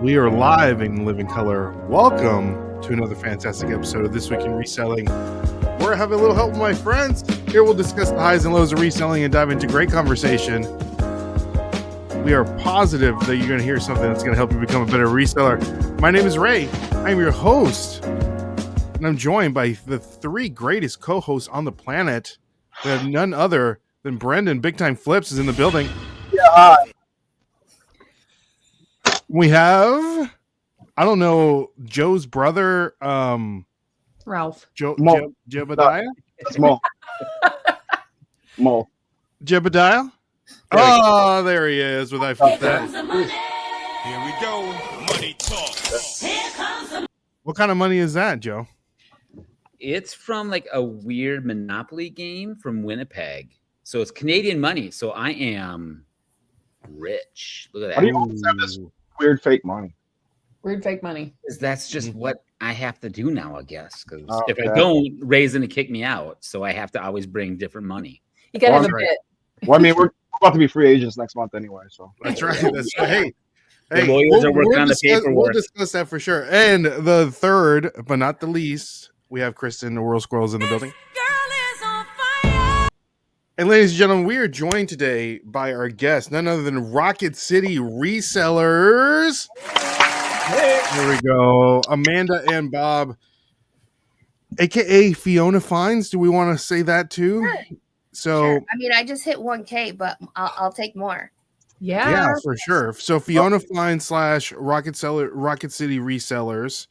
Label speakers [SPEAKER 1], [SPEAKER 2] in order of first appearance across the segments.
[SPEAKER 1] We are live in living color. Welcome to another fantastic episode of This Week in Reselling. We're having a little help with my friends. Here we'll discuss the highs and lows of reselling and dive into great conversation. We are positive that you're going to hear something that's going to help you become a better reseller. My name is Ray. I'm your host. And I'm joined by the three greatest co-hosts on the planet. We have none other than Brendan. Big Time Flips is in the building.
[SPEAKER 2] Yeah, hi.
[SPEAKER 1] We have, I don't know, Joe's brother,
[SPEAKER 3] Ralph.
[SPEAKER 1] Jebediah?
[SPEAKER 2] Small. Small.
[SPEAKER 1] Jebediah? Oh, there he is. With I flip that.
[SPEAKER 4] Here we go. Money talk.
[SPEAKER 1] What kind of money is that, Joe?
[SPEAKER 5] It's from like a weird Monopoly game from Winnipeg. So it's Canadian money. So I am rich. Look at
[SPEAKER 2] How do
[SPEAKER 5] that.
[SPEAKER 2] you always have this weird fake money?
[SPEAKER 3] Weird fake money.
[SPEAKER 5] That's just what I have to do now, I guess. Because if I
[SPEAKER 2] Okay.
[SPEAKER 5] don't, Ray's going to kick me out. So I have to always bring different money.
[SPEAKER 3] You gotta have a
[SPEAKER 1] That's right.
[SPEAKER 3] bit.
[SPEAKER 2] Well, I mean, we're about to be free agents next month anyway, so.
[SPEAKER 1] That's right. That's right.
[SPEAKER 5] The lawyers are working on the paperwork.
[SPEAKER 1] We'll discuss that for sure. And the third, but not the least, we have Kristen, the World Squirrels, in the building. And ladies and gentlemen, we are joined today by our guest, none other than Rocket City Resellers. There we go. Amanda and Bob, aka Fiona Fines. Do we want to say that too?
[SPEAKER 6] Sure.
[SPEAKER 1] So
[SPEAKER 6] Sure. I mean, I just hit 1K, but I'll take more.
[SPEAKER 1] yeah, for sure. So Fiona Fines / Rocket City Resellers.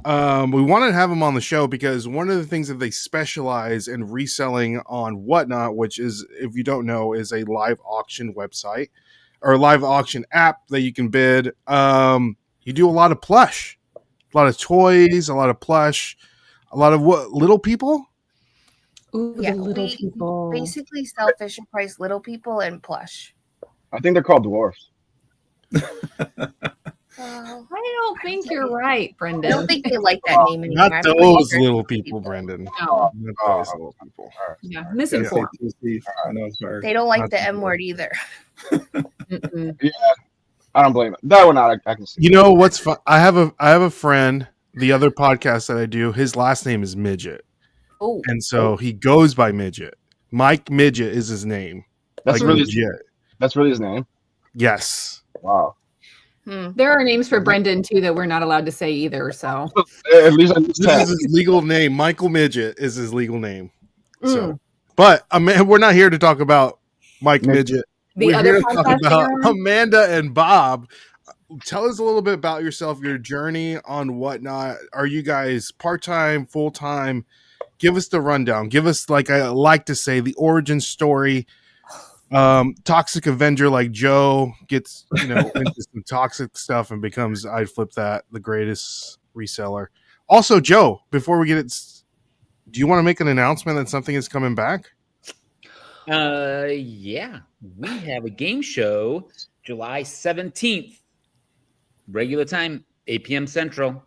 [SPEAKER 1] We wanted to have them on the show because one of the things that they specialize in reselling on Whatnot, which is, if you don't know, is a live auction website or live auction app that you can bid. You do a lot of plush, a lot of toys, a lot of plush, a lot of what, little people?
[SPEAKER 3] Ooh,
[SPEAKER 6] Yeah,
[SPEAKER 3] the little
[SPEAKER 6] we
[SPEAKER 3] people.
[SPEAKER 6] basically sell Fisher Price little people and plush.
[SPEAKER 2] I think they're called dwarfs.
[SPEAKER 6] Well,
[SPEAKER 3] I don't think you're right,
[SPEAKER 6] I
[SPEAKER 3] Brendan.
[SPEAKER 6] don't think they like that name anymore.
[SPEAKER 1] Not
[SPEAKER 6] I'm pretty
[SPEAKER 1] those
[SPEAKER 6] sure
[SPEAKER 1] little
[SPEAKER 6] it's
[SPEAKER 1] people, Brendan.
[SPEAKER 3] No.
[SPEAKER 1] Not those little people.
[SPEAKER 3] Yeah,
[SPEAKER 7] Yeah,
[SPEAKER 3] misinformed.
[SPEAKER 7] I know it's hard.
[SPEAKER 6] They don't like
[SPEAKER 1] Not
[SPEAKER 6] the
[SPEAKER 1] the
[SPEAKER 6] M word either.
[SPEAKER 3] Mm-mm.
[SPEAKER 2] Yeah, I don't blame it. That one I can see.
[SPEAKER 1] You know what's fun? I have a friend. The other podcast that I do, his last name is Midget,
[SPEAKER 6] Oh,
[SPEAKER 1] and so he goes by Midget. Mike Midget is his name.
[SPEAKER 2] That's
[SPEAKER 1] Like
[SPEAKER 2] really
[SPEAKER 1] legit.
[SPEAKER 2] that's really his name.
[SPEAKER 1] Yes.
[SPEAKER 2] Wow.
[SPEAKER 3] There are names for Brendan too that we're not allowed to say either. So
[SPEAKER 2] At least I
[SPEAKER 1] This is his legal name. Michael Midget is his legal name. So,
[SPEAKER 3] Mm.
[SPEAKER 1] but we're not here to talk about Mike Midget.
[SPEAKER 3] the
[SPEAKER 1] We're
[SPEAKER 3] other
[SPEAKER 1] here to talk
[SPEAKER 3] podcast
[SPEAKER 1] about
[SPEAKER 3] Aaron?
[SPEAKER 1] Amanda and Bob. Tell us a little bit about yourself, your journey on Whatnot. Are you guys part-time, full-time? Give us the rundown. Give us, like I like to say, the origin story. Toxic Avenger like Joe gets, into some toxic stuff and becomes, I'd flip that, the greatest reseller. Also, Joe, before we get it, do you want to make an announcement that something is coming back?
[SPEAKER 5] Yeah. We have a game show July 17th. Regular time, 8 p.m. Central.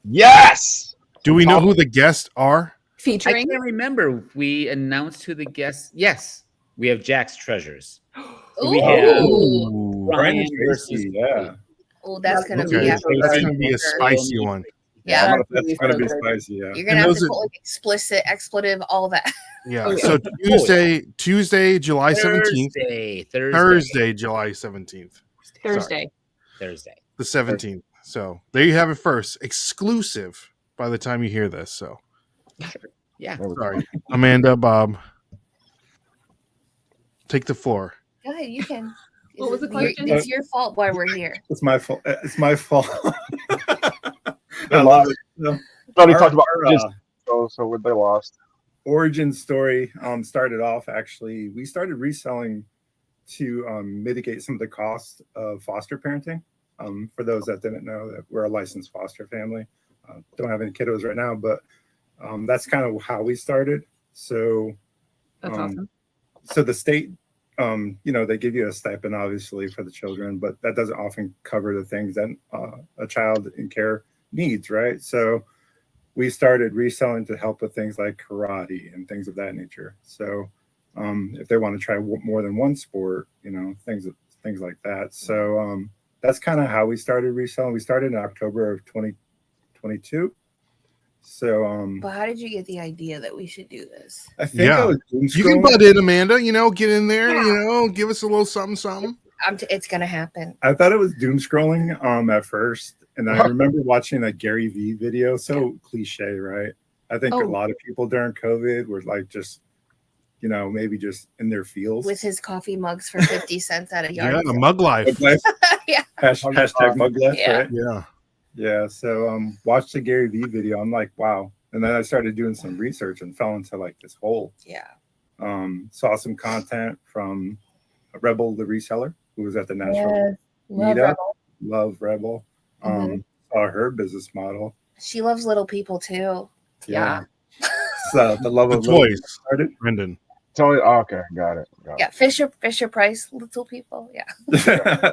[SPEAKER 2] Yes.
[SPEAKER 1] Do we know who the guests are?
[SPEAKER 5] I
[SPEAKER 3] featuring.
[SPEAKER 5] can't remember if we announced who the guests. Yes, we have Jack's Treasures.
[SPEAKER 6] Ooh.
[SPEAKER 5] We have
[SPEAKER 1] Ooh.
[SPEAKER 5] Brian
[SPEAKER 7] Tracy,
[SPEAKER 5] versus
[SPEAKER 7] yeah.
[SPEAKER 6] Oh, that's gonna
[SPEAKER 1] Okay,
[SPEAKER 6] be
[SPEAKER 1] that's going to be a spicy one.
[SPEAKER 6] Yeah,
[SPEAKER 7] That's gonna be spicy, yeah.
[SPEAKER 6] you're
[SPEAKER 1] And
[SPEAKER 6] gonna have
[SPEAKER 1] those
[SPEAKER 6] to
[SPEAKER 1] are-
[SPEAKER 6] put like explicit, expletive, all that.
[SPEAKER 1] Yeah.
[SPEAKER 3] Oh, yeah.
[SPEAKER 1] So Tuesday, July 17th. Thursday, July 17th.
[SPEAKER 3] Thursday.
[SPEAKER 5] Thursday.
[SPEAKER 1] The 17th. So there you have it first. Exclusive by the time you hear this. So
[SPEAKER 5] Yeah.
[SPEAKER 1] sorry. Amanda, Bob. Take the floor.
[SPEAKER 6] Go ahead, you can.
[SPEAKER 3] What was the
[SPEAKER 6] Your-
[SPEAKER 3] question?
[SPEAKER 6] It's your fault why we're here.
[SPEAKER 7] It's my fault. It's my fault. I
[SPEAKER 2] They
[SPEAKER 7] love
[SPEAKER 2] lost.
[SPEAKER 7] it. So,
[SPEAKER 2] Already
[SPEAKER 7] our-
[SPEAKER 2] talked about
[SPEAKER 7] our,
[SPEAKER 2] just so they lost.
[SPEAKER 7] origin story started off actually. We started reselling to mitigate some of the costs of foster parenting. For those that didn't know, that we're a licensed foster family. Don't have any kiddos right now, but that's kind of how we started. So,
[SPEAKER 3] That's awesome.
[SPEAKER 7] so the state, they give you a stipend obviously for the children, but that doesn't often cover the things that a child in care needs, right? So we started reselling to help with things like karate and things of that nature. So if they want to try more than one sport, things like that. So that's kind of how we started reselling. We started in October of 2022. So
[SPEAKER 6] But how did you get the idea that we should do this?
[SPEAKER 7] I think I was doom
[SPEAKER 1] You can
[SPEAKER 7] scrolling.
[SPEAKER 1] butt in, Amanda. You know, get in there.
[SPEAKER 6] Yeah.
[SPEAKER 1] You know, give us a little something, something.
[SPEAKER 6] It's gonna happen.
[SPEAKER 7] I thought it was doom scrolling at first, and I remember watching a Gary Vee video. So cliche, right? I think a lot of people during COVID were like just, you know, maybe just in their fields
[SPEAKER 6] With his coffee mugs for 50 cents at a yard.
[SPEAKER 1] Yeah, the mug life.
[SPEAKER 6] Yeah.
[SPEAKER 7] Hashtag mug life,
[SPEAKER 6] Yeah.
[SPEAKER 7] right?
[SPEAKER 1] Yeah.
[SPEAKER 7] Yeah. So watched the Gary Vee video. I'm like, wow. And then I started doing some research and fell into like this hole.
[SPEAKER 6] Yeah.
[SPEAKER 7] Saw some content from Rebel the Reseller, who was at the Nashville
[SPEAKER 6] Yes. Love
[SPEAKER 7] meetup.
[SPEAKER 6] Rebel.
[SPEAKER 7] Love Rebel. Saw her business model.
[SPEAKER 6] She loves little people too. Yeah.
[SPEAKER 7] So the love
[SPEAKER 1] The
[SPEAKER 7] of little
[SPEAKER 1] toys,
[SPEAKER 7] started.
[SPEAKER 1] Brendan.
[SPEAKER 2] Totally. Oh, okay, got it.
[SPEAKER 6] Yeah. Fisher Price, little people. Yeah.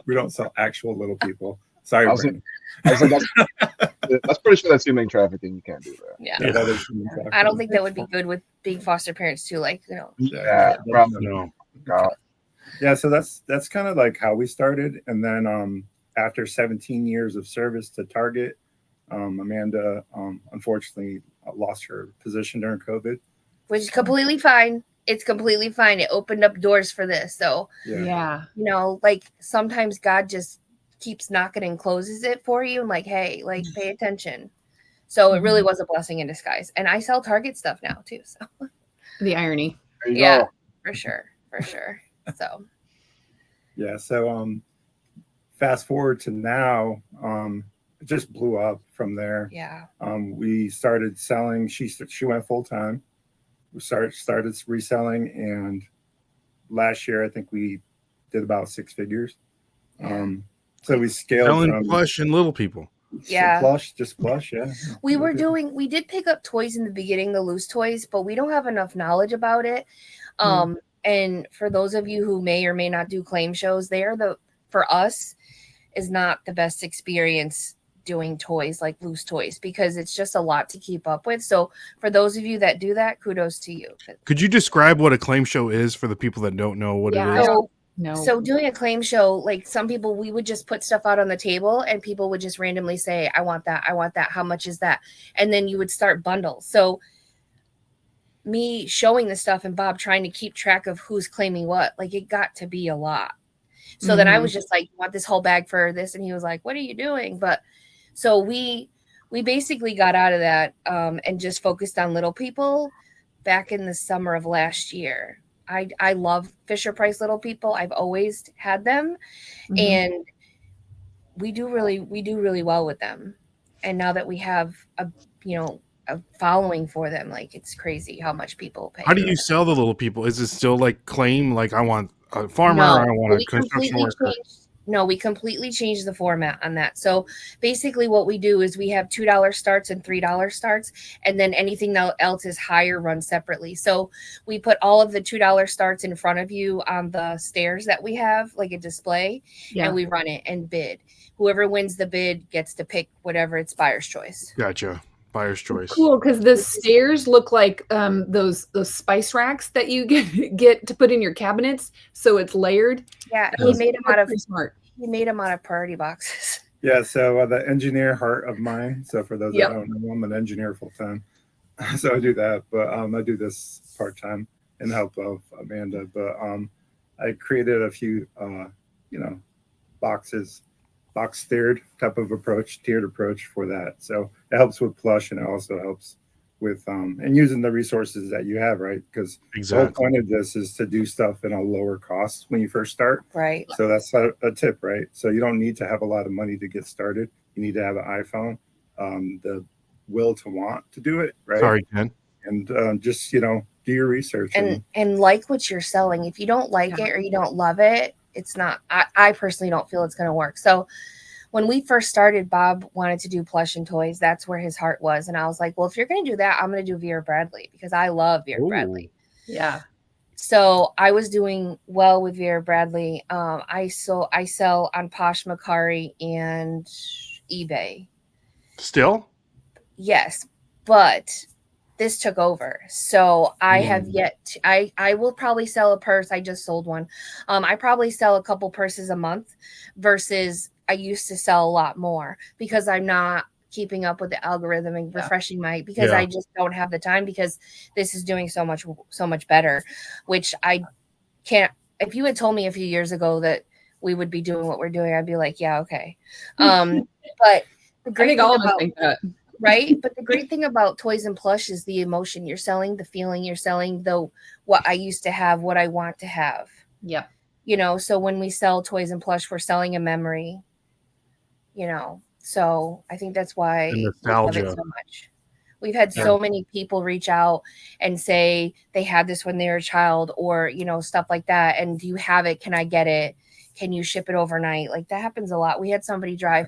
[SPEAKER 7] We don't sell actual little people. Sorry,
[SPEAKER 2] I was
[SPEAKER 7] Brandon.
[SPEAKER 2] that's pretty sure that's human trafficking. You can't do that.
[SPEAKER 6] Yeah.
[SPEAKER 7] Yeah, that is human trafficking.
[SPEAKER 6] I don't think that would be good with being foster parents too. Like, you know.
[SPEAKER 2] Yeah, probably.
[SPEAKER 1] No.
[SPEAKER 2] God.
[SPEAKER 7] Yeah, so that's kind of like how we started, and then after 17 years of service to Target, Amanda unfortunately lost her position during COVID.
[SPEAKER 6] Which is completely fine. It's completely fine. It opened up doors for this. So,
[SPEAKER 3] Yeah.
[SPEAKER 6] you know, like sometimes God just keeps knocking and closes it for you and like, hey, like pay attention. So it really was a blessing in disguise. And I sell Target stuff now too. So
[SPEAKER 3] The irony.
[SPEAKER 2] There you
[SPEAKER 6] yeah,
[SPEAKER 2] go.
[SPEAKER 6] for sure. For sure. So
[SPEAKER 7] Yeah, so fast forward to now, it just blew up from there.
[SPEAKER 6] yeah.
[SPEAKER 7] We started selling. She went full time. We started reselling, and last year I think we did about 6 figures. So we scaled
[SPEAKER 1] Selling
[SPEAKER 7] from
[SPEAKER 1] plush and little people.
[SPEAKER 6] Yeah.
[SPEAKER 7] plush, yeah.
[SPEAKER 6] We did pick up toys in the beginning, the loose toys, but we don't have enough knowledge about it. And for those of you who may or may not do claim shows, for us is not the best experience doing toys like loose toys because it's just a lot to keep up with. So for those of you that do that, kudos to you.
[SPEAKER 1] Could you describe what a claim show is for the people that don't know what
[SPEAKER 3] Yeah,
[SPEAKER 1] it is?
[SPEAKER 6] So,
[SPEAKER 3] No.
[SPEAKER 6] so doing a claim show, like some people, we would just put stuff out on the table and people would just randomly say, I want that. How much is that? And then you would start bundles. So me showing the stuff and Bob trying to keep track of who's claiming what, like it got to be a lot. So then I was just like, you want this whole bag for this? And he was like, what are you doing? But so we basically got out of that and just focused on little people back in the summer of last year. I love Fisher Price little people. I've always had them, and we do really well with them. And now that we have a following for them, like it's crazy how much people pay.
[SPEAKER 1] How do you sell the little people? Is it still like claim? Like I want a farmer, I want a construction worker.
[SPEAKER 6] We completely changed the format on that. So basically what we do is we have $2 starts and $3 starts, and then anything else is higher runs separately. So we put all of the $2 starts in front of you on the stairs that we have, like a display, and we run it and bid. Whoever wins the bid gets to pick whatever it's buyer's choice.
[SPEAKER 1] Gotcha. Buyer's choice.
[SPEAKER 3] Cool, because the stairs look like those spice racks that you get to put in your cabinets, so it's layered.
[SPEAKER 6] Yeah, he made them out of
[SPEAKER 3] smart.
[SPEAKER 6] He made them out of priority boxes.
[SPEAKER 7] Yeah, so the engineer heart of mine. So for those that don't know, I'm an engineer full time. So I do that, but I do this part time in help of Amanda. But I created a few, box tiered type of approach, tiered approach for that. So it helps with plush, and it also helps with and using the resources that you have, right? Because the whole point of this is to do stuff in a lower cost when you first start.
[SPEAKER 6] Right.
[SPEAKER 7] So that's a tip, right? So you don't need to have a lot of money to get started. You need to have an iPhone, the will to want to do it, right?
[SPEAKER 1] Sorry, Ken.
[SPEAKER 7] And just do your research
[SPEAKER 6] and like what you're selling. If you don't like it or you don't love it, it's not. I personally don't feel it's going to work. So when we first started, Bob wanted to do plush and toys. That's where his heart was. And I was like, well, if you're going to do that, I'm going to do Vera Bradley because I love Vera Bradley.
[SPEAKER 3] Yeah.
[SPEAKER 6] So I was doing well with Vera Bradley. I sell on Posh Macari and eBay.
[SPEAKER 1] Still?
[SPEAKER 6] Yes, but this took over. So I have yet to, I will probably sell a purse. I just sold one. I probably sell a couple purses a month versus I used to sell a lot more because I'm not keeping up with the algorithm and refreshing because I just don't have the time because this is doing so much better, which I can't. If you had told me a few years ago that we would be doing what we're doing, I'd be like, yeah, okay. But the great thing
[SPEAKER 3] all of us
[SPEAKER 6] about
[SPEAKER 3] think that.
[SPEAKER 6] right, but the great thing about toys and plush is the emotion you're selling, the feeling you're selling, though what I used to have, what I want to have.
[SPEAKER 3] Yep.
[SPEAKER 6] So when we sell toys and plush, we're selling a memory. So I think that's why
[SPEAKER 1] And
[SPEAKER 6] we
[SPEAKER 1] nostalgia.
[SPEAKER 6] love it so much. We've had so many people reach out and say they had this when they were a child or, stuff like that. And do you have it? Can I get it? Can you ship it overnight? Like that happens a lot. We had somebody drive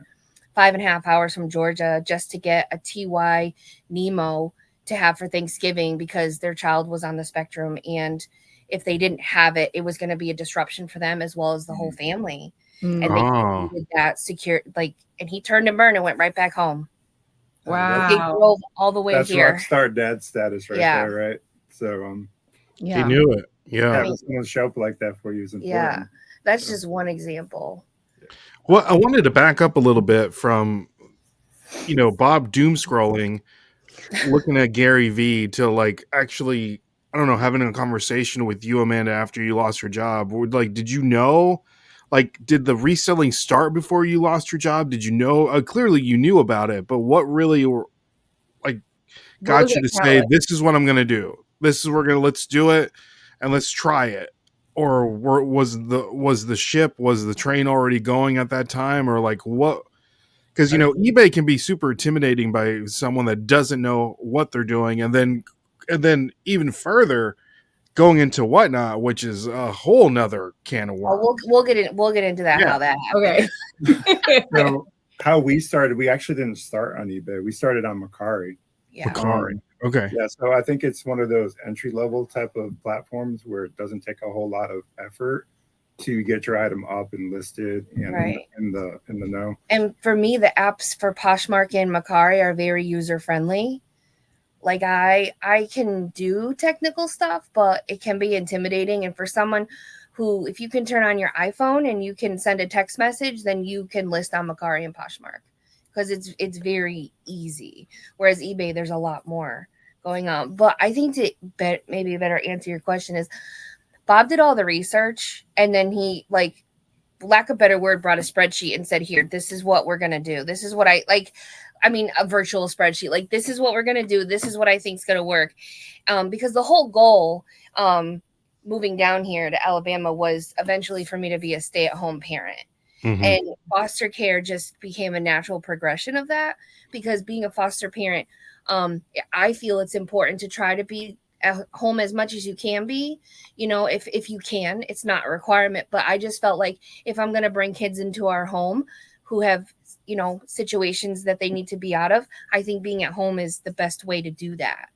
[SPEAKER 6] 5.5 hours from Georgia just to get a TY Nemo to have for Thanksgiving because their child was on the spectrum. And if they didn't have it, it was going to be a disruption for them as well as the whole family. And they needed that secure, and he turned and burned and went right back home.
[SPEAKER 3] Wow.
[SPEAKER 6] He drove all the way
[SPEAKER 7] That's
[SPEAKER 6] here.
[SPEAKER 7] rockstar dad status right there, right? So
[SPEAKER 1] He knew it. Yeah.
[SPEAKER 7] Having someone show up like that for you is important.
[SPEAKER 6] Yeah. That's just one example.
[SPEAKER 1] Well, I wanted to back up a little bit from, Bob doom scrolling, looking at Gary V to actually, I don't know, having a conversation with you, Amanda, after you lost your job. Did you know? Did the reselling start before you lost your job? Did you know? Clearly, you knew about it, but what really, got you to say, "This is what I'm going to do. Let's do it, and let's try it." Or was the train already going at that time, or what? Because eBay can be super intimidating by someone that doesn't know what they're doing, and then even further, going into Whatnot, which is a whole nother can of worms.
[SPEAKER 6] We'll get into that.
[SPEAKER 1] Yeah.
[SPEAKER 6] How that happened.
[SPEAKER 3] Okay.
[SPEAKER 7] So how we started, we actually didn't start on eBay. We started on Mercari.
[SPEAKER 6] Yeah.
[SPEAKER 1] Mercari. Okay.
[SPEAKER 7] Yeah. So I think it's one of those entry level type of platforms where it doesn't take a whole lot of effort to get your item up and listed and in the know.
[SPEAKER 6] And for me, the apps for Poshmark and Mercari are very user friendly. I can do technical stuff, but it can be intimidating. And for someone who, if you can turn on your iPhone and you can send a text message, then you can list on Mercari and Poshmark because it's very easy. Whereas eBay, there's a lot more going on. But I think maybe a better answer your question is Bob did all the research and then he, lack of better word, brought a spreadsheet and said, here, this is what we're going to do. This is what a virtual spreadsheet. This is what we're going to do. This is what I think is going to work. Because the whole goal moving down here to Alabama was eventually for me to be a stay-at-home parent. Mm-hmm. And foster care just became a natural progression of that because being a foster parent, I feel it's important to try to be at home as much as you can be, if you can. It's not a requirement, but I just felt like if I'm going to bring kids into our home who have situations that they need to be out of, I think being at home is the best way to do that.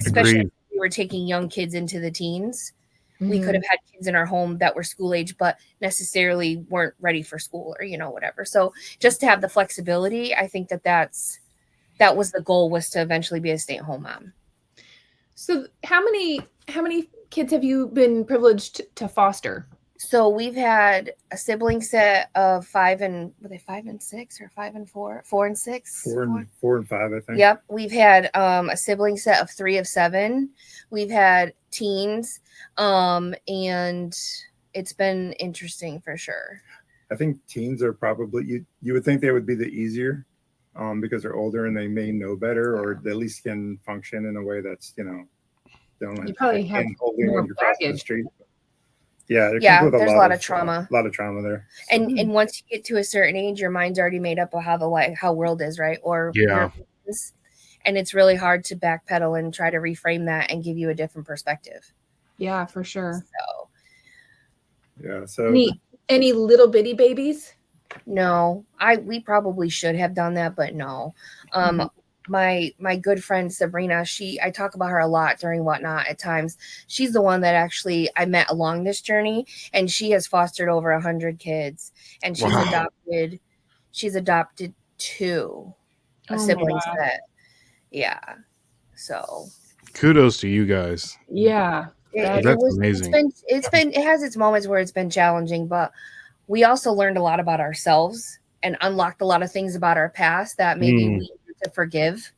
[SPEAKER 6] Especially if we were taking young kids into the teens. Mm-hmm. We could have had kids in our home that were school age, but necessarily weren't ready for school or, whatever. So just to have the flexibility, I think that was the goal, was to eventually be a stay-at-home mom.
[SPEAKER 3] So how many kids have you been privileged to foster?
[SPEAKER 6] So we've had a sibling set of 5 and 6 or 5 and 4, 4 and 6,
[SPEAKER 7] 4 and 5, I think.
[SPEAKER 6] Yep. We've had a sibling set of 3 of 7. We've had teens, and it's been interesting for sure.
[SPEAKER 7] I think teens are probably you would think they would be the easier, because they're older and they may know better, or they at least can function in a way that's don't
[SPEAKER 3] you probably have more baggage.
[SPEAKER 7] The street. Yeah,
[SPEAKER 6] there's a lot of trauma.
[SPEAKER 7] A lot of trauma there.
[SPEAKER 6] So. And once you get to a certain age, your mind's already made up of how world is, right? Or is, and it's really hard to backpedal and try to reframe that and give you a different perspective.
[SPEAKER 3] Yeah, for sure.
[SPEAKER 6] So
[SPEAKER 3] any little bitty babies?
[SPEAKER 6] No, we probably should have done that, but no. My good friend Sabrina, I talk about her a lot during Whatnot at times. She's the one that actually I met along this journey, and she has fostered over 100 kids, and she's adopted 2 siblings that, so
[SPEAKER 1] kudos to you guys.
[SPEAKER 3] Yeah.
[SPEAKER 1] That's amazing.
[SPEAKER 6] It has its moments where it's been challenging, but we also learned a lot about ourselves unlocked a lot of things about our past that maybe we need to forgive,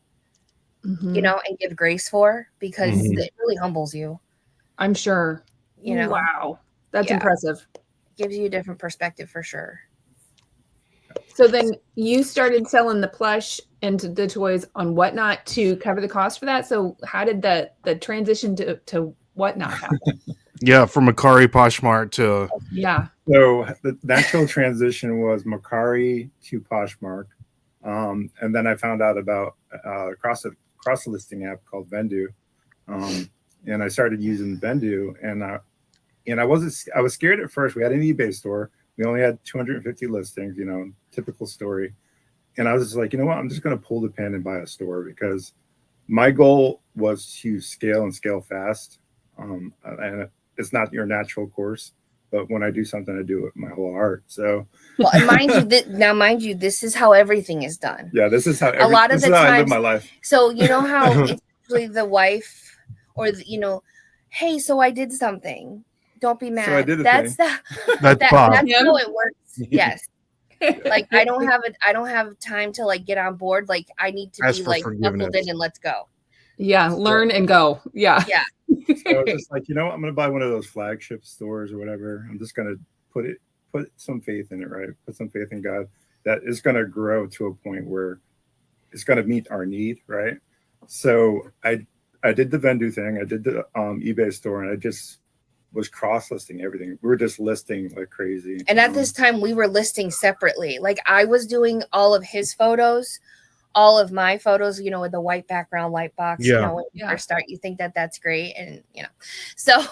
[SPEAKER 6] you know, and give grace for, because it really humbles you.
[SPEAKER 3] I'm sure.
[SPEAKER 6] You know,
[SPEAKER 3] wow, that's
[SPEAKER 6] Yeah.
[SPEAKER 3] impressive.
[SPEAKER 6] gives you a different perspective for sure.
[SPEAKER 3] So then you started selling the plush and the toys on Whatnot to cover the cost for that. So how did the transition to Whatnot happen?
[SPEAKER 1] Yeah, from Macari Poshmark to
[SPEAKER 3] Yeah.
[SPEAKER 7] So the natural transition was Macari to Poshmark. And then I found out about a cross listing app called Vendu. And I started using Vendu, and I was scared at first. We had an eBay store. We only had 250 listings, you know, typical story. And I was just like, you know what? I'm just going to pull the pin and buy a store, because my goal was to scale and scale fast. And it's not your natural course, but when I do something, I do it with my whole heart. So,
[SPEAKER 6] well, and mind you, this is how everything is done.
[SPEAKER 7] Yeah, this is how
[SPEAKER 6] a lot of the times
[SPEAKER 7] I live my life.
[SPEAKER 6] So you know how it's usually the wife or you know, hey, so I did something. Don't be mad.
[SPEAKER 7] So I did a
[SPEAKER 6] that's
[SPEAKER 7] thing.
[SPEAKER 1] That's Bob.
[SPEAKER 6] That's how it works. Yes. Like I don't have time to like get on board. Like I need to be like buckled in and let's go.
[SPEAKER 3] Yeah, learn and go. Yeah.
[SPEAKER 6] Yeah.
[SPEAKER 7] So I was just like, you know what? I'm going to buy one of those flagship stores or whatever. I'm just going to put some faith in it, right? Put some faith in God that is going to grow to a point where it's going to meet our need, right? So I did the Vendu thing. I did the eBay store, and I just was cross-listing everything. We were just listing like crazy.
[SPEAKER 6] And at this time, we were listing separately. Like I was doing all of his photos, all of my photos, you know, with the white background light box.
[SPEAKER 1] Yeah.
[SPEAKER 6] You know, when you first start, you think that that's great, and you know, so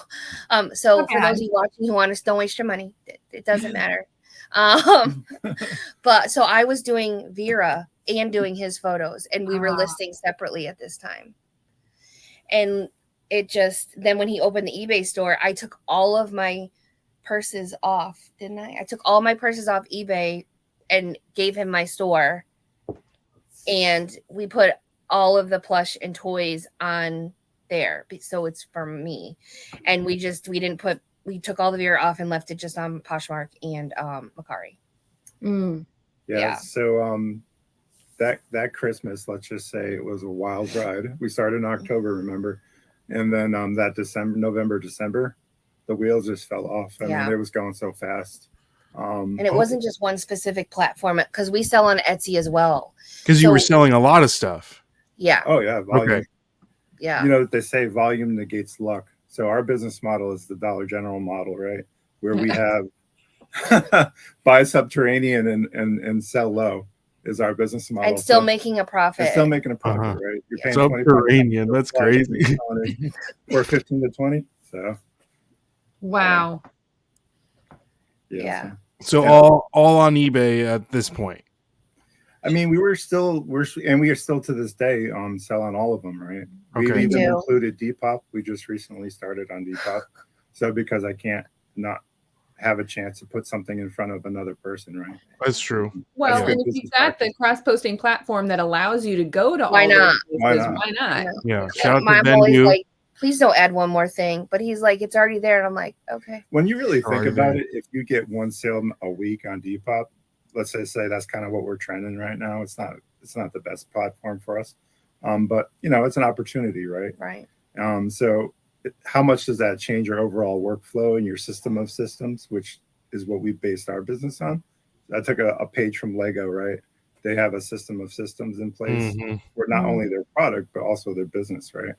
[SPEAKER 6] for those of you watching who want us, don't waste your money. It doesn't matter. But so I was doing Vera and doing his photos, and we were listing separately at this time. And it just, then when he opened the eBay store, I took all of my purses off, didn't I? I took all my purses off eBay and gave him my store. And we put all of the plush and toys on there. So it's for me. And we took all the Beaver off and left it just on Poshmark and Macari.
[SPEAKER 7] Yeah. So that Christmas, let's just say it was a wild ride. We started in October, remember? And then that November, December, the wheels just fell off. I mean, it was going so fast.
[SPEAKER 6] And it wasn't just one specific platform, because we sell on Etsy as well.
[SPEAKER 1] Because you were selling a lot of stuff.
[SPEAKER 6] Yeah.
[SPEAKER 7] Oh, yeah. Volume.
[SPEAKER 1] Okay.
[SPEAKER 6] Yeah.
[SPEAKER 7] You know, they say volume negates luck. So our business model is the Dollar General model, right? Where we have buy subterranean and sell low is our business model.
[SPEAKER 6] And still making a profit.
[SPEAKER 7] And still making a profit, right? You're paying
[SPEAKER 1] subterranean. That's crazy.
[SPEAKER 7] Or 15 to 20. So.
[SPEAKER 3] Wow.
[SPEAKER 6] Yeah.
[SPEAKER 1] So all on eBay at this point.
[SPEAKER 7] I mean, we are still to this day selling all of them, right?
[SPEAKER 1] Okay.
[SPEAKER 7] We even included Depop. We just recently started on Depop. So because I can't not have a chance to put something in front of another person, right?
[SPEAKER 1] That's true.
[SPEAKER 3] Well, and if you've got the cross-posting platform that allows you to go to
[SPEAKER 6] why
[SPEAKER 3] all
[SPEAKER 6] not?
[SPEAKER 3] those places, why not?
[SPEAKER 1] Yeah. Shout out to
[SPEAKER 6] I'm always
[SPEAKER 1] Vendu.
[SPEAKER 6] like, please don't add one more thing. But he's like, it's already there. And I'm like, okay.
[SPEAKER 7] When you really think about it, if you get one sale a week on Depop, let's say that's kind of what we're trending right now. It's not the best platform for us. But you know, it's an opportunity, right?
[SPEAKER 6] Right.
[SPEAKER 7] So how much does that change your overall workflow and your system of systems, which is what we based our business on? I took a page from Lego, right? They have a system of systems in place where not only their product, but also their business, right?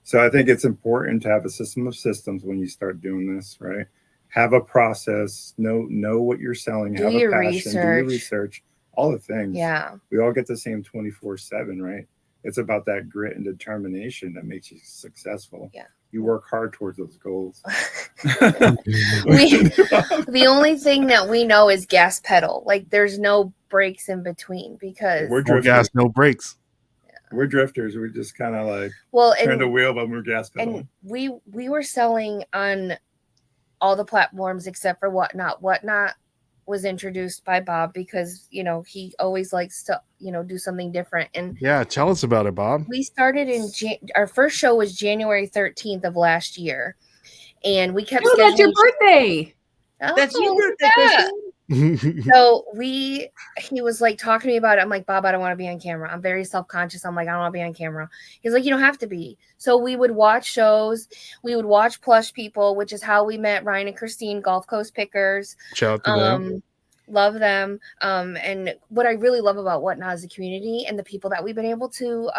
[SPEAKER 7] So I think it's important to have a system of systems when you start doing this, right? Have a process, know what you're selling, have a passion, do your research, all the things.
[SPEAKER 6] Yeah.
[SPEAKER 7] We all get the same 24/7, right? It's about that grit and determination that makes you successful.
[SPEAKER 6] Yeah.
[SPEAKER 7] You work hard towards those goals.
[SPEAKER 6] The only thing that we know is gas pedal. Like there's no breaks in between, because
[SPEAKER 7] we're
[SPEAKER 1] No gas, no brakes.
[SPEAKER 7] We're drifters. We just kind of like turn the wheel, but we're gas pedaling.
[SPEAKER 6] And we were selling on all the platforms except for Whatnot. Whatnot was introduced by Bob because, you know, he always likes to, you know, do something different. And
[SPEAKER 1] yeah, tell us about it, Bob.
[SPEAKER 6] We started in our first show was January 13th of last year, and we kept.
[SPEAKER 3] Oh, that's your birthday.
[SPEAKER 6] Oh,
[SPEAKER 5] that's your birthday.
[SPEAKER 6] So he was like talking to me about it. I'm like, Bob, I don't want to be on camera. I'm very self-conscious. I'm like, I don't want to be on camera. He's like, you don't have to be. So we would watch shows. We would watch Plush People, which is how we met Ryan and Christine, Gulf Coast Pickers.
[SPEAKER 1] Shout out to them.
[SPEAKER 6] Love them. And what I really love about Whatnot is the community and the people that we've been able to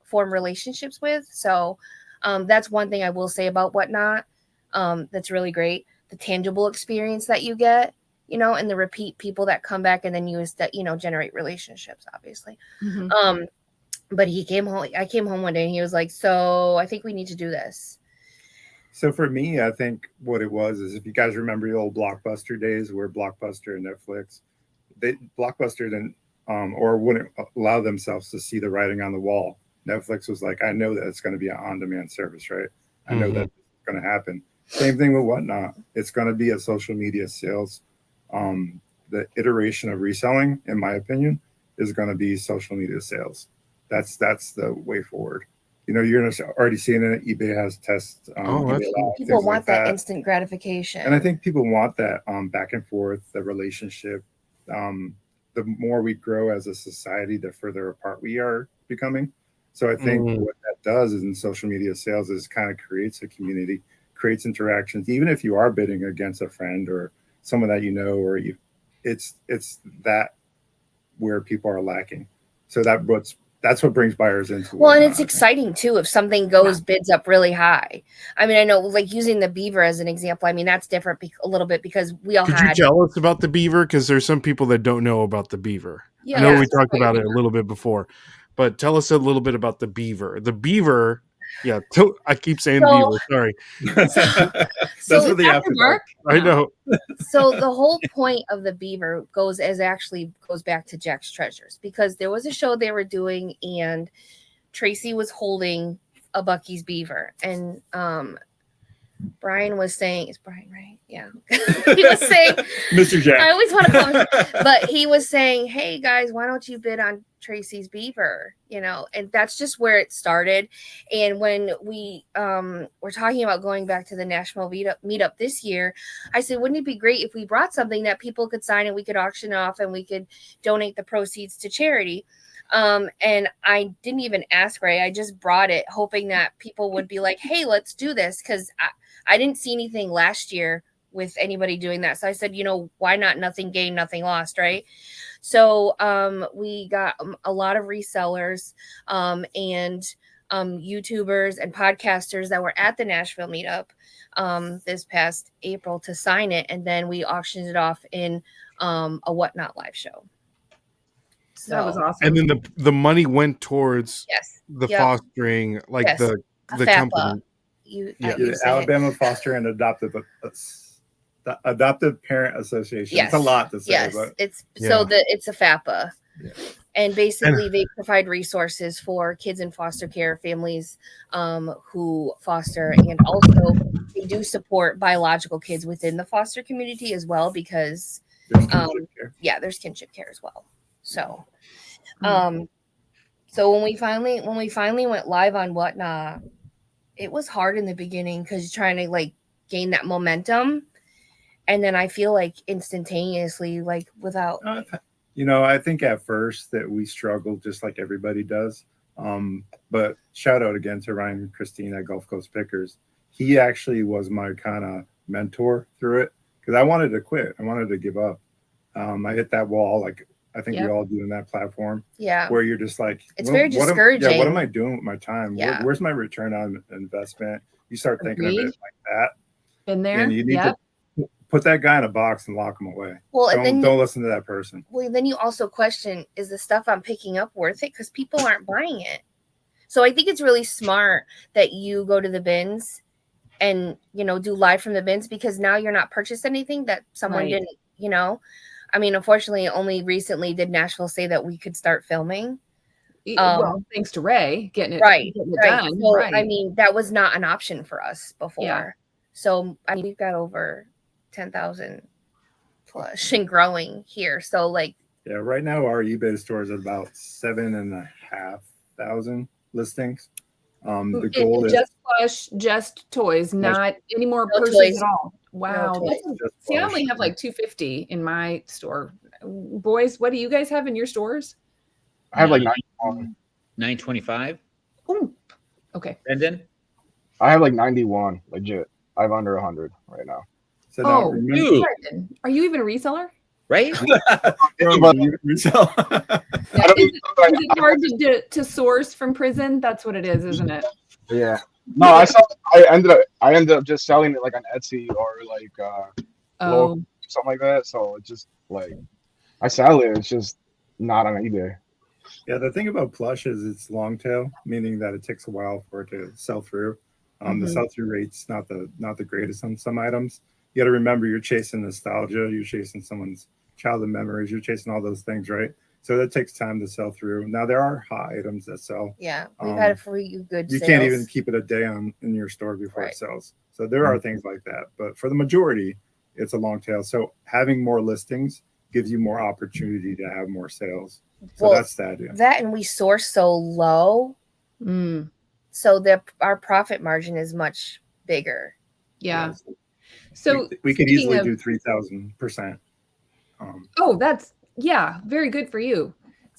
[SPEAKER 6] form relationships with. So that's one thing I will say about Whatnot. That's really great. The tangible experience that you get, you know, and the repeat people that come back and then use that, you know, generate relationships, obviously.
[SPEAKER 3] Mhm.
[SPEAKER 6] But I came home one day and he was like, so I think we need to do this.
[SPEAKER 7] So for me, I think what it was is, if you guys remember the old Blockbuster days where Blockbuster and Netflix, Blockbuster didn't or wouldn't allow themselves to see the writing on the wall. Netflix was like, I know that it's going to be an on-demand service, right? I know that it's going to happen. Same thing with Whatnot. It's going to be a social media sales. The iteration of reselling, in my opinion, is going to be social media sales. That's the way forward. You know, you're already seeing it. eBay has tests.
[SPEAKER 6] People want that instant gratification.
[SPEAKER 7] And I think people want that back and forth, the relationship. The more we grow as a society, the further apart we are becoming. So I think what that does is in social media sales is kind of creates a community, creates interactions. Even if you are bidding against a friend or someone that you know, or it's that where people are lacking. So that's what brings buyers into.
[SPEAKER 6] Well, and it's exciting too if something bids up really high. I mean, I know, like using the Beaver as an example. I mean, that's different a little bit because we all
[SPEAKER 1] Could you tell us about the Beaver? Because there's some people that don't know about the Beaver.
[SPEAKER 3] Yeah,
[SPEAKER 1] I know we talked about it a little bit before, but tell us a little bit about the Beaver. The Beaver, I keep saying Beaver. Sorry.
[SPEAKER 7] That's what the after dark.
[SPEAKER 1] I know.
[SPEAKER 6] So the whole point of the Beaver goes back to Jack's Treasures, because there was a show they were doing and Tracy was holding a Bucky's Beaver, and Brian was saying, is Brian right? Yeah. He was saying,
[SPEAKER 7] Mr. Jack.
[SPEAKER 6] I always want to call him, but he was saying, hey guys, why don't you bid on Tracy's Beaver? You know, and that's just where it started. And when we were talking about going back to the Nashville meetup this year, I said, wouldn't it be great if we brought something that people could sign and we could auction off and we could donate the proceeds to charity? And I didn't even ask Ray. I just brought it hoping that people would be like, hey, let's do this. Because I didn't see anything last year with anybody doing that. So I said, you know, why not? Nothing gained, nothing lost, right? So we got a lot of resellers and YouTubers and podcasters that were at the Nashville meetup this past April to sign it. And then we auctioned it off in a Whatnot live show. So
[SPEAKER 3] that was awesome.
[SPEAKER 1] And then the money went towards the fostering, like the company.
[SPEAKER 7] The Alabama Foster and Adoptive Parent Association.
[SPEAKER 6] Yes.
[SPEAKER 7] It's a lot to say.
[SPEAKER 6] Yes,
[SPEAKER 7] but
[SPEAKER 6] it's a FAPA. Yeah. And basically they provide resources for kids in foster care families who foster, and also they do support biological kids within the foster community as well, because there's kinship care as well. So so when we finally went live on Whatnot, it was hard in the beginning because you're trying to like gain that momentum. And then I feel like instantaneously, like without,
[SPEAKER 7] I think at first that we struggled just like everybody does. But shout out again to Ryan and Christine at Gulf Coast Pickers. He actually was my kind of mentor through it, because I wanted to quit. I wanted to give up. I hit that wall, like I think we all do in that platform.
[SPEAKER 6] Yeah.
[SPEAKER 7] Where you're just like,
[SPEAKER 6] it's very discouraging.
[SPEAKER 7] What am I doing with my time?
[SPEAKER 6] Yeah.
[SPEAKER 7] Where's my return on investment? You start thinking of it like that.
[SPEAKER 3] Been there.
[SPEAKER 7] And you need to put that guy in a box and lock him away.
[SPEAKER 6] Well,
[SPEAKER 7] don't listen to that person.
[SPEAKER 6] Well, then you also question, is the stuff I'm picking up worth it? Because people aren't buying it. So I think it's really smart that you go to the bins and, do live from the bins, because now you're not purchasing anything that someone didn't, I mean, unfortunately, only recently did Nashville say that we could start filming.
[SPEAKER 3] Well, thanks to Ray getting it done.
[SPEAKER 6] So, I mean, that was not an option for us before. Yeah. So, I mean, we've got over 10,000 plush and growing here. So,
[SPEAKER 7] right now our eBay store is at about 7,500 listings. The goal is
[SPEAKER 3] just plush, just toys, not any more
[SPEAKER 6] No
[SPEAKER 3] purses
[SPEAKER 6] toys.
[SPEAKER 3] at all. Wow.
[SPEAKER 6] toys.
[SPEAKER 3] See, I only have like 250 in my store. Boys, what do you guys have in your stores?
[SPEAKER 2] I have like 91.
[SPEAKER 5] 925.
[SPEAKER 3] Oh, okay.
[SPEAKER 5] Brendan?
[SPEAKER 2] I have like 91, legit. I have under 100 right now.
[SPEAKER 7] so now
[SPEAKER 3] Oh,
[SPEAKER 7] remember,
[SPEAKER 5] Dude,
[SPEAKER 3] Are you even a reseller?
[SPEAKER 5] right?
[SPEAKER 2] But
[SPEAKER 7] you resell.
[SPEAKER 2] I
[SPEAKER 3] Yeah,
[SPEAKER 2] don't-
[SPEAKER 3] is it hard to source from prison? That's what it is, isn't it?
[SPEAKER 2] Yeah. No, I ended up just selling it like on Etsy or like
[SPEAKER 3] Oh,
[SPEAKER 2] something like that. So it's just like I sell it. It's just not on eBay.
[SPEAKER 7] Yeah, the thing about plush is it's long tail, meaning that it takes a while for it to sell through. The
[SPEAKER 3] Mhm.
[SPEAKER 7] sell through rate's not the greatest on some items. You got to remember you're chasing nostalgia, you're chasing someone's childhood memories, you're chasing all those things, right? So that takes time to sell through. Now there are hot items that sell.
[SPEAKER 6] Yeah, we've had a few good
[SPEAKER 7] You
[SPEAKER 6] sales.
[SPEAKER 7] can't even keep it a day in your store before
[SPEAKER 6] Right.
[SPEAKER 7] it sells. So there are things like that, but for the majority, it's a long tail. So having more listings gives you more opportunity to have more sales. So
[SPEAKER 6] Well,
[SPEAKER 7] that's the idea.
[SPEAKER 6] that, and we source so low,
[SPEAKER 3] mm,
[SPEAKER 6] so our profit margin is much bigger.
[SPEAKER 3] yeah. So
[SPEAKER 7] we could
[SPEAKER 3] speaking
[SPEAKER 7] easily
[SPEAKER 3] of-
[SPEAKER 7] do 3,000%.
[SPEAKER 3] Oh, that's very good for you.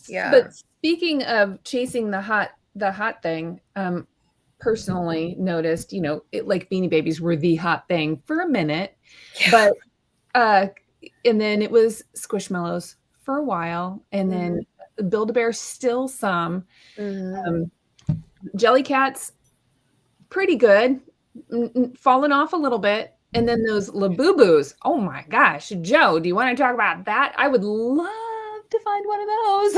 [SPEAKER 6] Yeah.
[SPEAKER 3] But speaking of chasing the hot thing, personally noticed, it, like Beanie Babies were the hot thing for a minute, but and then it was Squishmallows for a while, and then Build-A-Bear still some.
[SPEAKER 6] Mhm.
[SPEAKER 3] Jellycats, pretty good, falling off a little bit. And then those Labubu's. Oh my gosh, Joe, do you want to talk about that? I would love to find one of those.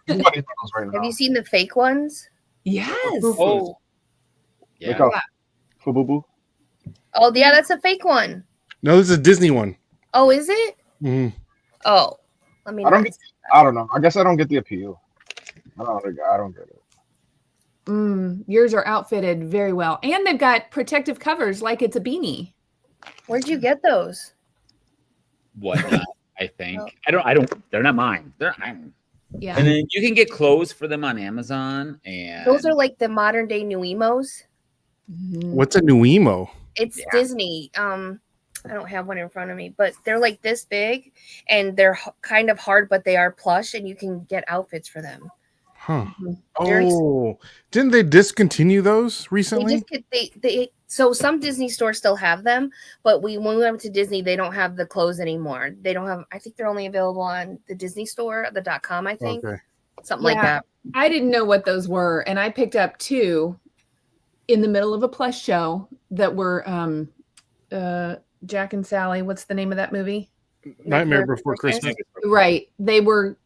[SPEAKER 2] Everybody knows right
[SPEAKER 6] Have
[SPEAKER 2] now.
[SPEAKER 6] you seen the fake ones?
[SPEAKER 3] Yes.
[SPEAKER 5] Oh,
[SPEAKER 2] Look
[SPEAKER 5] yeah.
[SPEAKER 2] out. Fububu.
[SPEAKER 6] Oh, yeah, that's a fake one.
[SPEAKER 1] No, this is a Disney one.
[SPEAKER 6] Oh, is it?
[SPEAKER 1] Mhm.
[SPEAKER 6] Oh, let me.
[SPEAKER 2] I don't
[SPEAKER 6] not-
[SPEAKER 2] get. I don't know. I guess I don't get the appeal. I don't get it.
[SPEAKER 3] Yours are outfitted very well, and they've got protective covers like it's a beanie.
[SPEAKER 6] Where'd you get those?
[SPEAKER 5] Whatnot, I think.
[SPEAKER 6] Oh.
[SPEAKER 5] I don't, they're not mine.
[SPEAKER 3] Yeah.
[SPEAKER 5] And then you can get clothes for them on Amazon. And
[SPEAKER 6] Those are like the modern day new emos.
[SPEAKER 3] Mhm.
[SPEAKER 1] What's a new emo?
[SPEAKER 6] It's
[SPEAKER 5] Yeah.
[SPEAKER 6] Disney. I don't have one in front of me, but they're like this big, and they're kind of hard, but they are plush, and you can get outfits for them.
[SPEAKER 1] Huh.
[SPEAKER 6] Very-
[SPEAKER 1] Oh, didn't they discontinue those
[SPEAKER 6] They
[SPEAKER 1] recently?
[SPEAKER 6] just get they so some Disney stores still have them, but when we went to Disney, they don't have the clothes anymore. They don't have. I think they're only available on the Disney store, the .com. I think
[SPEAKER 1] Okay.
[SPEAKER 6] something like
[SPEAKER 3] Yeah.
[SPEAKER 6] that.
[SPEAKER 3] I didn't know what those were, and I picked up two in the middle of a plush show that were Jack and Sally. What's the name of that movie?
[SPEAKER 1] Nightmare Before Christmas.
[SPEAKER 3] Right. They were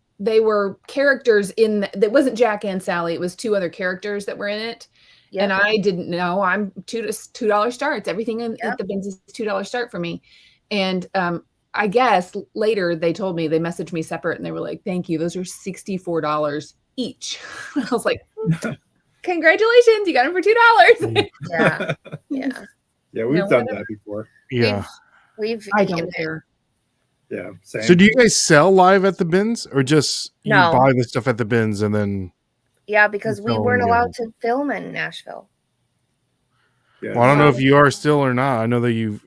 [SPEAKER 3] characters in that wasn't Jack and Sally. It was two other characters that were in it.
[SPEAKER 6] Yeah.
[SPEAKER 3] And I didn't know. I'm $2 starts. Everything
[SPEAKER 6] Yeah.
[SPEAKER 3] at the bins is $2 start for me. And I guess later they told me, they messaged me separate and they were like, thank you. Those are $64 each. I was like, congratulations, you got them for $2.
[SPEAKER 6] Yeah, yeah.
[SPEAKER 7] Yeah, we've
[SPEAKER 3] No,
[SPEAKER 7] done
[SPEAKER 3] whatever.
[SPEAKER 7] that before.
[SPEAKER 1] Yeah.
[SPEAKER 6] We've
[SPEAKER 3] I
[SPEAKER 6] eaten
[SPEAKER 3] don't
[SPEAKER 6] it.
[SPEAKER 3] care.
[SPEAKER 7] Yeah. Same.
[SPEAKER 1] So do you guys sell live at the bins or just you
[SPEAKER 6] No.
[SPEAKER 1] buy the stuff at the bins and then
[SPEAKER 6] Yeah, because we
[SPEAKER 1] So,
[SPEAKER 6] weren't
[SPEAKER 1] yeah.
[SPEAKER 6] allowed to film in Nashville.
[SPEAKER 7] Yeah.
[SPEAKER 1] well, I don't know if you are still or not. I know that you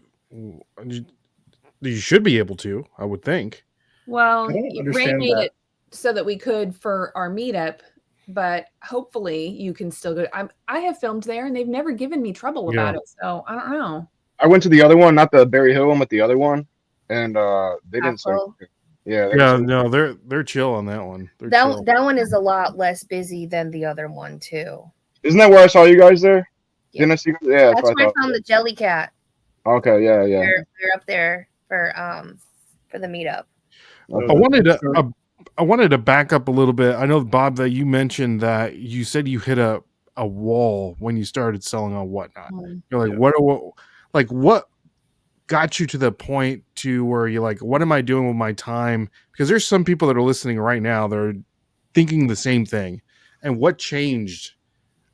[SPEAKER 1] should be able to, I would think.
[SPEAKER 3] Well,
[SPEAKER 7] I don't
[SPEAKER 3] Ray
[SPEAKER 7] understand
[SPEAKER 3] made
[SPEAKER 7] that.
[SPEAKER 3] it so that we could for our meetup, but hopefully you can still go. I have filmed there and they've never given me trouble about
[SPEAKER 1] Yeah.
[SPEAKER 3] it. So I don't know.
[SPEAKER 2] I went to the other one, not the Berry Hill one, but the other one, and they didn't say.
[SPEAKER 6] Apple.
[SPEAKER 2] Yeah. they
[SPEAKER 1] Yeah,
[SPEAKER 2] didn't say-
[SPEAKER 1] no, they're chill on that one. They're chill.
[SPEAKER 6] That one is a lot less busy than the other one too.
[SPEAKER 2] Isn't that where I saw you guys there?
[SPEAKER 6] Yeah.
[SPEAKER 2] Didn't I see? Yeah.
[SPEAKER 6] That's
[SPEAKER 2] what
[SPEAKER 6] where I
[SPEAKER 2] I
[SPEAKER 6] found the jelly cat.
[SPEAKER 2] thought. Okay. Yeah. Yeah.
[SPEAKER 6] We're up there for the meetup.
[SPEAKER 1] I wanted to back up a little bit. I know, Bob, that you mentioned that you said you hit a wall when you started selling on Whatnot. You're like,
[SPEAKER 7] Yeah.
[SPEAKER 1] what got you to the point to where you're like, what am I doing with my time? Because there's some people that are listening right now that are thinking the same thing. And what changed?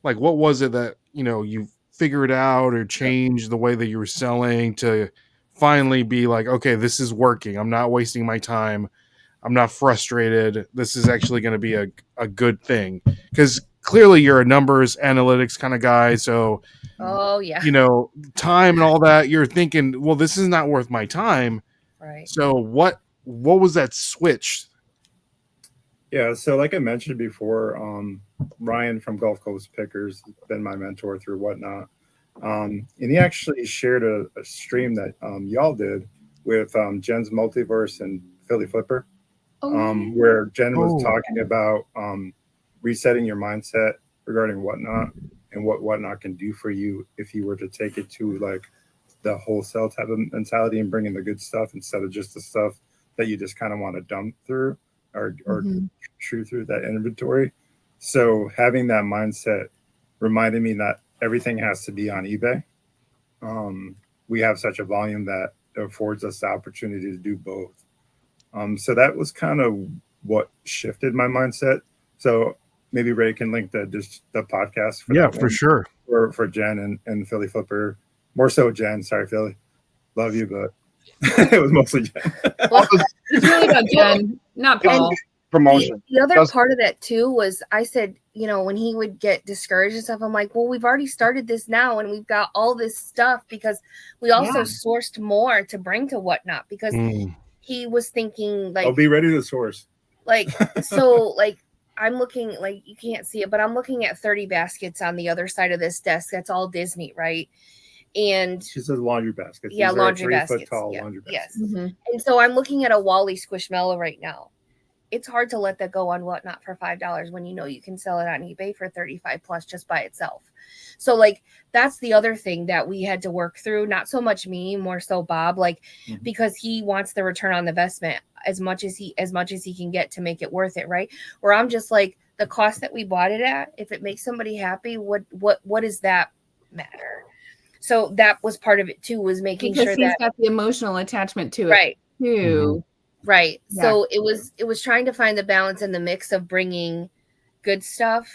[SPEAKER 1] Like, what was it that, you figured out or changed the way that you were selling to finally be like, okay, this is working. I'm not wasting my time. I'm not frustrated. This is actually going to be a good thing. Because clearly you're a numbers analytics kind of guy. So,
[SPEAKER 6] Oh yeah.
[SPEAKER 1] time and all that, you're thinking, well, this is not worth my time.
[SPEAKER 6] Right.
[SPEAKER 1] So what was that switch?
[SPEAKER 7] Yeah, so like I mentioned before, Ryan from Gulf Coast Pickers has been my mentor through Whatnot. And he actually shared a stream that y'all did with Jen's Multiverse and Philly Flipper, where Jen was talking about resetting your mindset regarding Whatnot and what Whatnot can do for you if you were to take it to like the wholesale type of mentality and bring in the good stuff instead of just the stuff that you just kind of want to dump through or chew through that inventory. So having that mindset reminded me that everything has to be on eBay. We have such a volume that affords us the opportunity to do both. So that was kind of what shifted my mindset. So maybe Ray can link the podcast for that
[SPEAKER 1] for sure.
[SPEAKER 7] For Jen and Philly Flipper. More so Jen. Sorry, Philly. Love you, but it was mostly Jen.
[SPEAKER 3] It's really about Jen, not Paul.
[SPEAKER 2] Promotion.
[SPEAKER 6] The other part of that too was I said, when he would get discouraged and stuff, I'm like, well, we've already started this now and we've got all this stuff because we also sourced more to bring to Whatnot because he was thinking like,
[SPEAKER 7] I'll be ready to source.
[SPEAKER 6] Like, so like I'm looking, like you can't see it, but I'm looking at 30 baskets on the other side of this desk. That's all Disney, right? And
[SPEAKER 7] she says laundry baskets.
[SPEAKER 6] Yeah, laundry
[SPEAKER 7] 3
[SPEAKER 6] baskets.
[SPEAKER 7] foot tall
[SPEAKER 6] Yeah.
[SPEAKER 7] laundry baskets.
[SPEAKER 6] Yes. And so I'm looking at a Wally Squishmallow right now. It's hard to let that go on Whatnot for $5 when you can sell it on eBay for 35 plus just by itself. So like that's the other thing that we had to work through. Not so much me, more so Bob, because he wants the return on the investment as much as he can get to make it worth it, right? Where I'm just like the cost that we bought it at, if it makes somebody happy, what does that matter? So that was part of it too, was making
[SPEAKER 3] because
[SPEAKER 6] sure
[SPEAKER 3] he's
[SPEAKER 6] that
[SPEAKER 3] got the emotional attachment to it,
[SPEAKER 6] right
[SPEAKER 3] too.
[SPEAKER 6] Right.
[SPEAKER 3] Yeah.
[SPEAKER 6] So it was trying to find the balance in the mix of bringing good stuff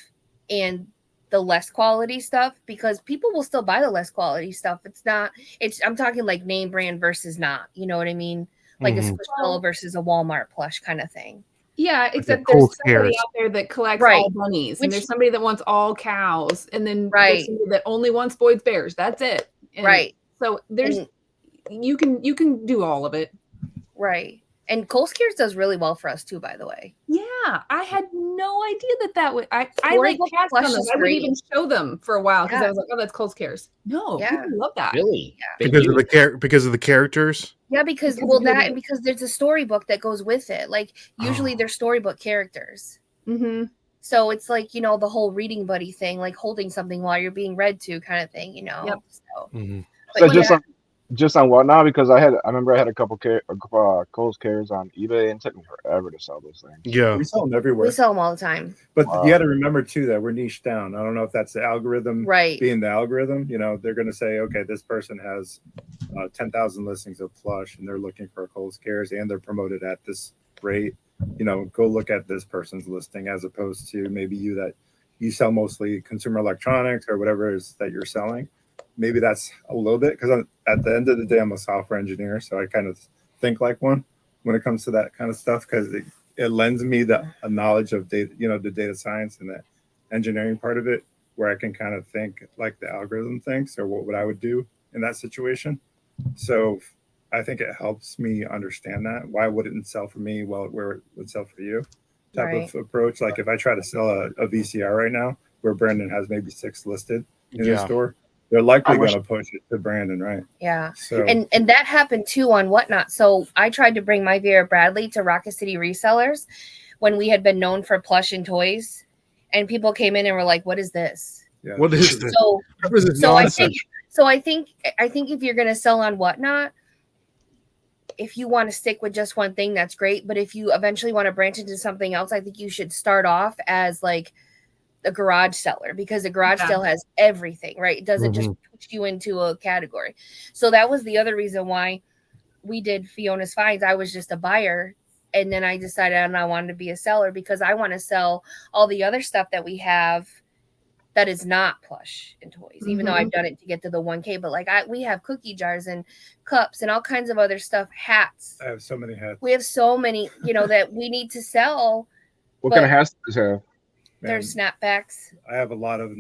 [SPEAKER 6] and the less quality stuff, because people will still buy the less quality stuff. I'm talking like name brand versus not, you know what I mean? Like a Squishmallow versus a Walmart plush kind of thing.
[SPEAKER 3] Yeah, except
[SPEAKER 1] the
[SPEAKER 3] there's somebody
[SPEAKER 1] cares.
[SPEAKER 3] out there that collects
[SPEAKER 6] Right.
[SPEAKER 3] all bunnies, and
[SPEAKER 6] Which-
[SPEAKER 3] there's somebody that wants all cows, and then
[SPEAKER 6] Right.
[SPEAKER 3] there's somebody that only wants Boyd's Bears. That's it. And
[SPEAKER 6] Right.
[SPEAKER 3] So there's you can do all of it.
[SPEAKER 6] Right. And Cole's Cares does really well for us too, by the way.
[SPEAKER 3] Yeah, I had no idea that would. I
[SPEAKER 6] Horrible
[SPEAKER 3] like passed
[SPEAKER 6] Plush
[SPEAKER 3] on them.
[SPEAKER 6] is
[SPEAKER 3] I wouldn't
[SPEAKER 6] great.
[SPEAKER 3] even show them for a while because
[SPEAKER 6] Yeah.
[SPEAKER 3] I was like, oh, that's Cole's Cares. No,
[SPEAKER 6] Yeah.
[SPEAKER 3] people love that.
[SPEAKER 5] Really?
[SPEAKER 6] Yeah.
[SPEAKER 1] Because of the characters.
[SPEAKER 6] Yeah, because there's a storybook that goes with it. Like usually they're storybook characters.
[SPEAKER 3] Mm-hmm.
[SPEAKER 6] So it's like, the whole reading buddy thing, like holding something while you're being read to kind of thing,
[SPEAKER 3] Yep.
[SPEAKER 6] So,
[SPEAKER 2] So just on Whatnot, because I remember I had a couple Cole's Cares on eBay and it took me forever to sell those things.
[SPEAKER 1] Yeah.
[SPEAKER 7] We sell them everywhere.
[SPEAKER 6] we sell them all the time.
[SPEAKER 7] But you got to remember too that we're niche down. I don't know if that's the algorithm
[SPEAKER 6] Right.
[SPEAKER 7] being the algorithm. They're going to say, okay, this person has 10,000 listings of plush and they're looking for a Cole's Cares and they're promoted at this rate. Go look at this person's listing as opposed to maybe you sell mostly consumer electronics or whatever it is that you're selling. Maybe that's a little bit because at the end of the day, I'm a software engineer, so I kind of think like one when it comes to that kind of stuff because it lends me a knowledge of data, the data science and the engineering part of it, where I can kind of think like the algorithm thinks or what I would do in that situation. So I think it helps me understand that. Why wouldn't it sell for me where it would sell for you? Type of approach. Like if I try to sell a VCR right now, where Brandon has maybe 6 listed in his store, they're likely going to push it to Brandon, right?
[SPEAKER 6] Yeah.
[SPEAKER 7] So
[SPEAKER 6] And that happened too on Whatnot. So I tried to bring my Vera Bradley to Rocket City Resellers when we had been known for plush and toys, and people came in and were like, "What is this?"
[SPEAKER 7] yeah.
[SPEAKER 1] What is this?
[SPEAKER 6] So,
[SPEAKER 1] What is this
[SPEAKER 6] so I
[SPEAKER 1] nonsense?
[SPEAKER 6] think if you're going to sell on Whatnot, if you want to stick with just one thing, that's great. But if you eventually want to branch into something else, I think you should start off as like a garage seller, because a garage sale has everything, right? It doesn't just push you into a category. So that was the other reason why we did Fiona's Finds. I was just a buyer, and then I decided I wanted to be a seller because I want to sell all the other stuff that we have that is not plush and toys, even though I've done it to get to the 1K. But like we have cookie jars and cups and all kinds of other stuff, hats.
[SPEAKER 7] I have so many hats.
[SPEAKER 6] We have so many, that we need to sell.
[SPEAKER 2] What kind of hats does this have?
[SPEAKER 6] There's snapbacks.
[SPEAKER 7] I have a lot of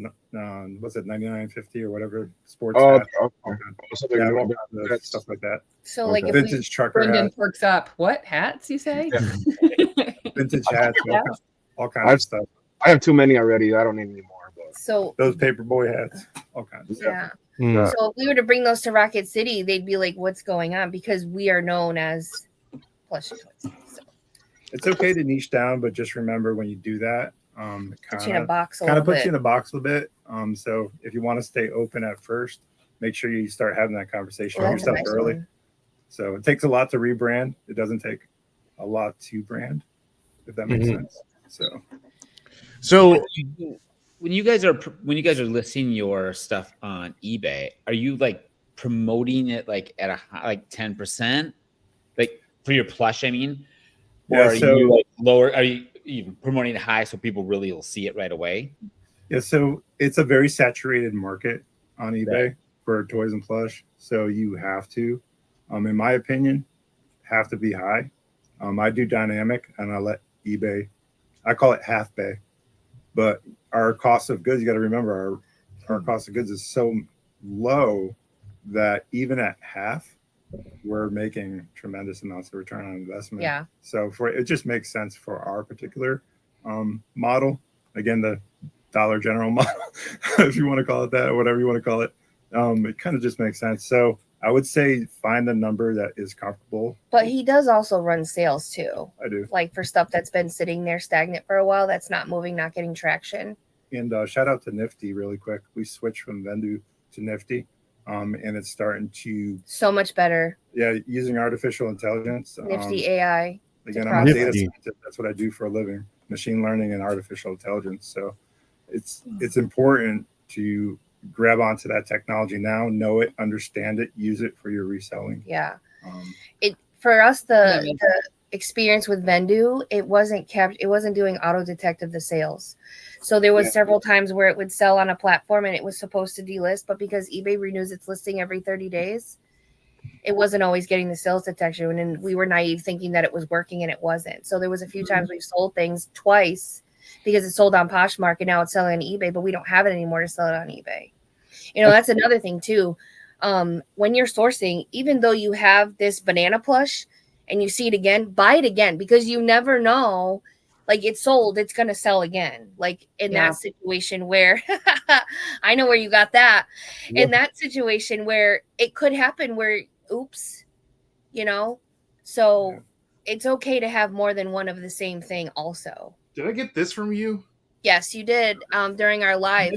[SPEAKER 7] what's it, 99.50 or whatever sports
[SPEAKER 2] Oh,
[SPEAKER 7] hats.
[SPEAKER 2] okay. So
[SPEAKER 7] Yeah,
[SPEAKER 2] they're
[SPEAKER 7] all
[SPEAKER 2] going
[SPEAKER 7] kinds of stuff like that.
[SPEAKER 6] So
[SPEAKER 2] Okay.
[SPEAKER 6] like if we,
[SPEAKER 7] Vintage trucker
[SPEAKER 3] Brendan
[SPEAKER 7] hats,
[SPEAKER 3] perks up. What hats you say?
[SPEAKER 7] vintage hats,
[SPEAKER 3] Yeah.
[SPEAKER 7] all kinds of stuff.
[SPEAKER 2] I have too many already. I don't need any more. But
[SPEAKER 6] so
[SPEAKER 7] Those paperboy hats, all kinds of stuff.
[SPEAKER 6] yeah.
[SPEAKER 1] Mm.
[SPEAKER 6] So if we were to bring those to Rocket City, they'd be like, "What's going on?" Because we are known as plush toys. So
[SPEAKER 7] It's okay to niche down, but just remember when you do that, it
[SPEAKER 6] put you in a box a
[SPEAKER 7] kind
[SPEAKER 6] little
[SPEAKER 7] of puts
[SPEAKER 6] bit.
[SPEAKER 7] you in a box a little bit. So if you want to stay open at first, make sure you start having that conversation
[SPEAKER 6] Well,
[SPEAKER 7] with
[SPEAKER 6] that's a
[SPEAKER 7] yourself
[SPEAKER 6] nice
[SPEAKER 7] early.
[SPEAKER 6] one.
[SPEAKER 7] So it takes a lot to rebrand. It doesn't take a lot to brand, if that makes sense.
[SPEAKER 1] So
[SPEAKER 5] when you guys are listing your stuff on eBay, are you like promoting it like at a like 10%, like for your plush? I mean, or
[SPEAKER 7] Yeah,
[SPEAKER 5] are you like lower? Are you even promoting it high so people really will see it right away?
[SPEAKER 7] Yeah, so it's a very saturated market on eBay
[SPEAKER 5] Right.
[SPEAKER 7] for toys and plush. So you have to, in my opinion, have to be high. I do dynamic and I let eBay, I call it half bay, but our cost of goods, you got to remember our cost of goods is so low that even at half, we're making tremendous amounts of return on investment.
[SPEAKER 6] Yeah.
[SPEAKER 7] So it just makes sense for our particular model. Again, the Dollar General model, if you want to call it that, or whatever you want to call it. It kind of just makes sense. So I would say find a number that is comfortable.
[SPEAKER 6] But he does also run sales too.
[SPEAKER 7] I do.
[SPEAKER 6] Like for stuff that's been sitting there stagnant for a while, that's not moving, not getting traction.
[SPEAKER 7] And shout out to Nifty really quick. We switched from Vendu to Nifty, and it's starting to
[SPEAKER 6] So much better.
[SPEAKER 7] using artificial intelligence.
[SPEAKER 6] Nifty AI.
[SPEAKER 7] Again, I'm a data
[SPEAKER 1] Nifty.
[SPEAKER 7] scientist. That's what I do for a living: machine learning and artificial intelligence. So it's important to grab onto that technology now, know it, understand it, use it for your reselling.
[SPEAKER 6] Yeah.
[SPEAKER 7] Um,
[SPEAKER 6] For us, the experience with Vendu, it wasn't doing auto detect of the sales. So there was several times where it would sell on a platform and it was supposed to delist, but because eBay renews its listing every 30 days, it wasn't always getting the sales detection. And we were naive thinking that it was working and it wasn't. So there was a few times we've sold things twice because it sold on Poshmark and now it's selling on eBay, but we don't have it anymore to sell it on eBay. You know, that's another thing too. When you're sourcing, even though you have this banana plush and you see it again, buy it again, because you never know, like it's sold, it's going to sell again. Like in that situation where I know where you got that, in that situation where it could happen where, oops, you know, so it's okay to have more than one of the same thing also.
[SPEAKER 1] did I get this from you?
[SPEAKER 6] Yes, you did during our live.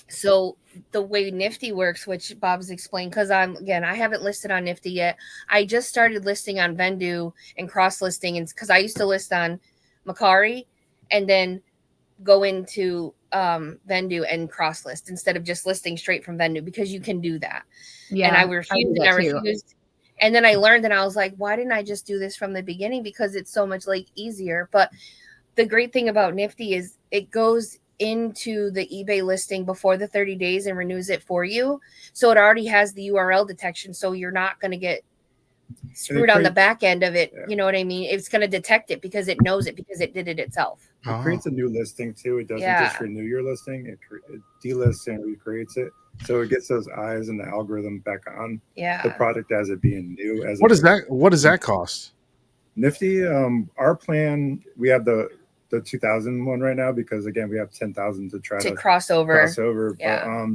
[SPEAKER 6] So the way Nifty works, which Bob's explained, because I haven't listed on Nifty yet. I just started listing on Vendu and cross listing, and because I used to list on Macari and then go into Vendu and cross list instead of just listing straight from Vendu, because you can do that.
[SPEAKER 3] Yeah,
[SPEAKER 6] And I refused. And then I learned, and I was like, why didn't I just do this from the beginning? Because it's so much like easier. But the great thing about Nifty is it goes into the eBay listing before the 30 days and renews it for you. So it already has the URL detection. So you're not going to get screwed on the back end of it. You know what I mean? It's going to detect it because it knows it, because it did it itself.
[SPEAKER 7] It creates a new listing too. It doesn't just renew your listing. It delists and recreates it. So it gets those eyes and the algorithm back on the product as it being new. What
[SPEAKER 1] does that cost?
[SPEAKER 7] Nifty, our plan, we have the 2000 one right now because again we have 10,000 to try to
[SPEAKER 6] cross over.
[SPEAKER 7] Yeah.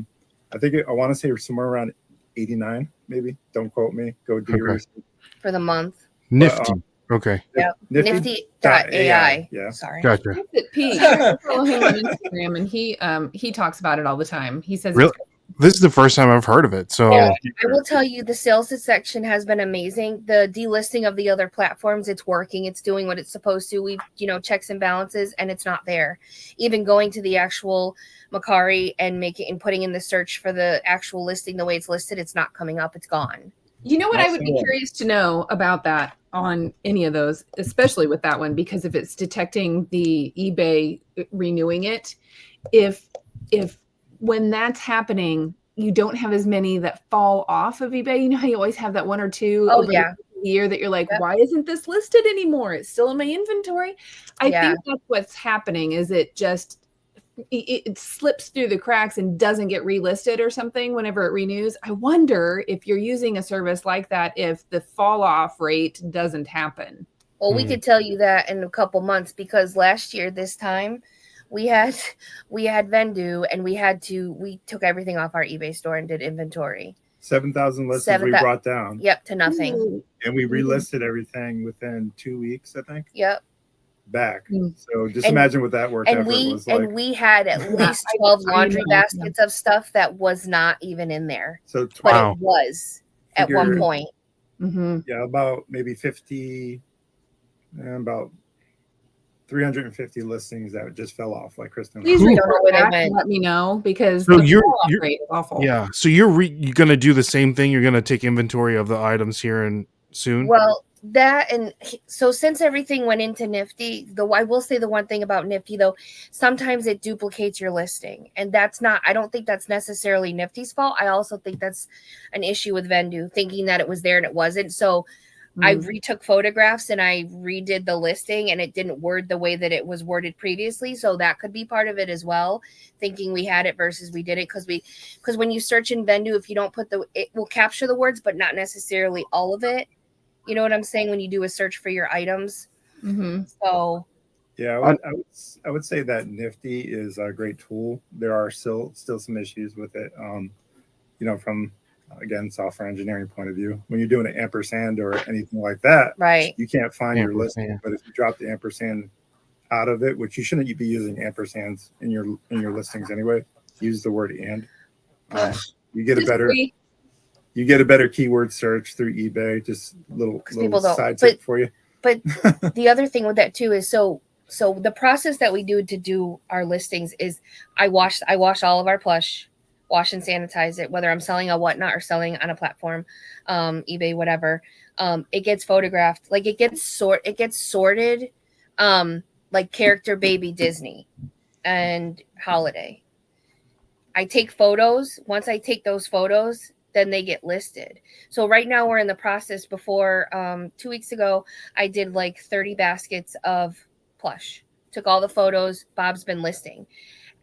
[SPEAKER 7] But I think I want to say somewhere around 89, maybe. Don't quote me. Go do your research
[SPEAKER 6] for the month.
[SPEAKER 1] Nifty. Okay.
[SPEAKER 6] Yeah. Nifty.ai.
[SPEAKER 7] Yeah.
[SPEAKER 6] Sorry.
[SPEAKER 1] Gotcha.
[SPEAKER 3] Pete, I follow him on Instagram, and he talks about it all the time. He says
[SPEAKER 1] really? This is the first time I've heard of it. So
[SPEAKER 6] I will tell you, the sales section has been amazing. The delisting of the other platforms, it's working. It's doing what it's supposed to. We've, checks and balances, and it's not there. Even going to the actual Macari and putting in the search for the actual listing, the way it's listed, it's not coming up. It's gone.
[SPEAKER 3] You know what I would be curious to know about that on any of those, especially with that one, because if it's detecting the eBay renewing it, if when that's happening, you don't have as many that fall off of eBay. You know how you always have that one or two the year that you're like,
[SPEAKER 6] Yep.
[SPEAKER 3] why isn't this listed anymore? It's still in my inventory. I
[SPEAKER 6] Yeah.
[SPEAKER 3] think that's what's happening is it just it slips through the cracks and doesn't get relisted or something whenever it renews. I wonder if you're using a service like that, if the fall off rate doesn't happen.
[SPEAKER 6] Well, we could tell you that in a couple months because last year this time we had Vendu and we took everything off our eBay store and did inventory.
[SPEAKER 7] 7,000 listings we brought down.
[SPEAKER 6] Yep, to nothing.
[SPEAKER 7] And we relisted everything within 2 weeks, I think.
[SPEAKER 6] Yep.
[SPEAKER 7] Back. So just imagine what that work effort was like.
[SPEAKER 6] And we had at least 12 laundry baskets of stuff that was not even in there.
[SPEAKER 7] So
[SPEAKER 6] but it was at one point.
[SPEAKER 7] Yeah, about maybe 50 and about 350 listings that just fell off, like Kristen.
[SPEAKER 3] Please let me know because
[SPEAKER 1] so
[SPEAKER 3] the
[SPEAKER 1] you're
[SPEAKER 3] rate is awful.
[SPEAKER 1] Yeah, so you're going to do the same thing. You're going to take inventory of the items here and soon.
[SPEAKER 6] Well, that and so since everything went into Nifty, I will say the one thing about Nifty though, sometimes it duplicates your listing, and I don't think that's necessarily Nifty's fault. I also think that's an issue with Vendu thinking that it was there and it wasn't. So I retook photographs and I redid the listing and it didn't word the way that it was worded previously. So that could be part of it as well. Thinking we had it versus we did it because when you search in Vendu, if you don't put it will capture the words, but not necessarily all of it. You know what I'm saying? When you do a search for your items. So
[SPEAKER 7] yeah, I would say that Nifty is a great tool. There are still some issues with it. From again, software engineering point of view, when you're doing an ampersand or anything like that,
[SPEAKER 6] right?
[SPEAKER 7] You can't find your listing. But if you drop the ampersand out of it, which you shouldn't be using ampersands in your listings anyway, use the word and. You get a better keyword search through eBay. Just little side tip for you.
[SPEAKER 6] But the other thing with that too is so the process that we do to do our listings is I wash all of our plush. Wash and sanitize it, whether I'm selling a whatnot or selling on a platform, eBay, whatever. It gets photographed, like it gets sorted, like character, baby, Disney, and holiday. I take photos. Once I take those photos, then they get listed. So right now we're in the process. Before 2 weeks ago, I did like 30 baskets of plush. Took all the photos. Bob's been listing.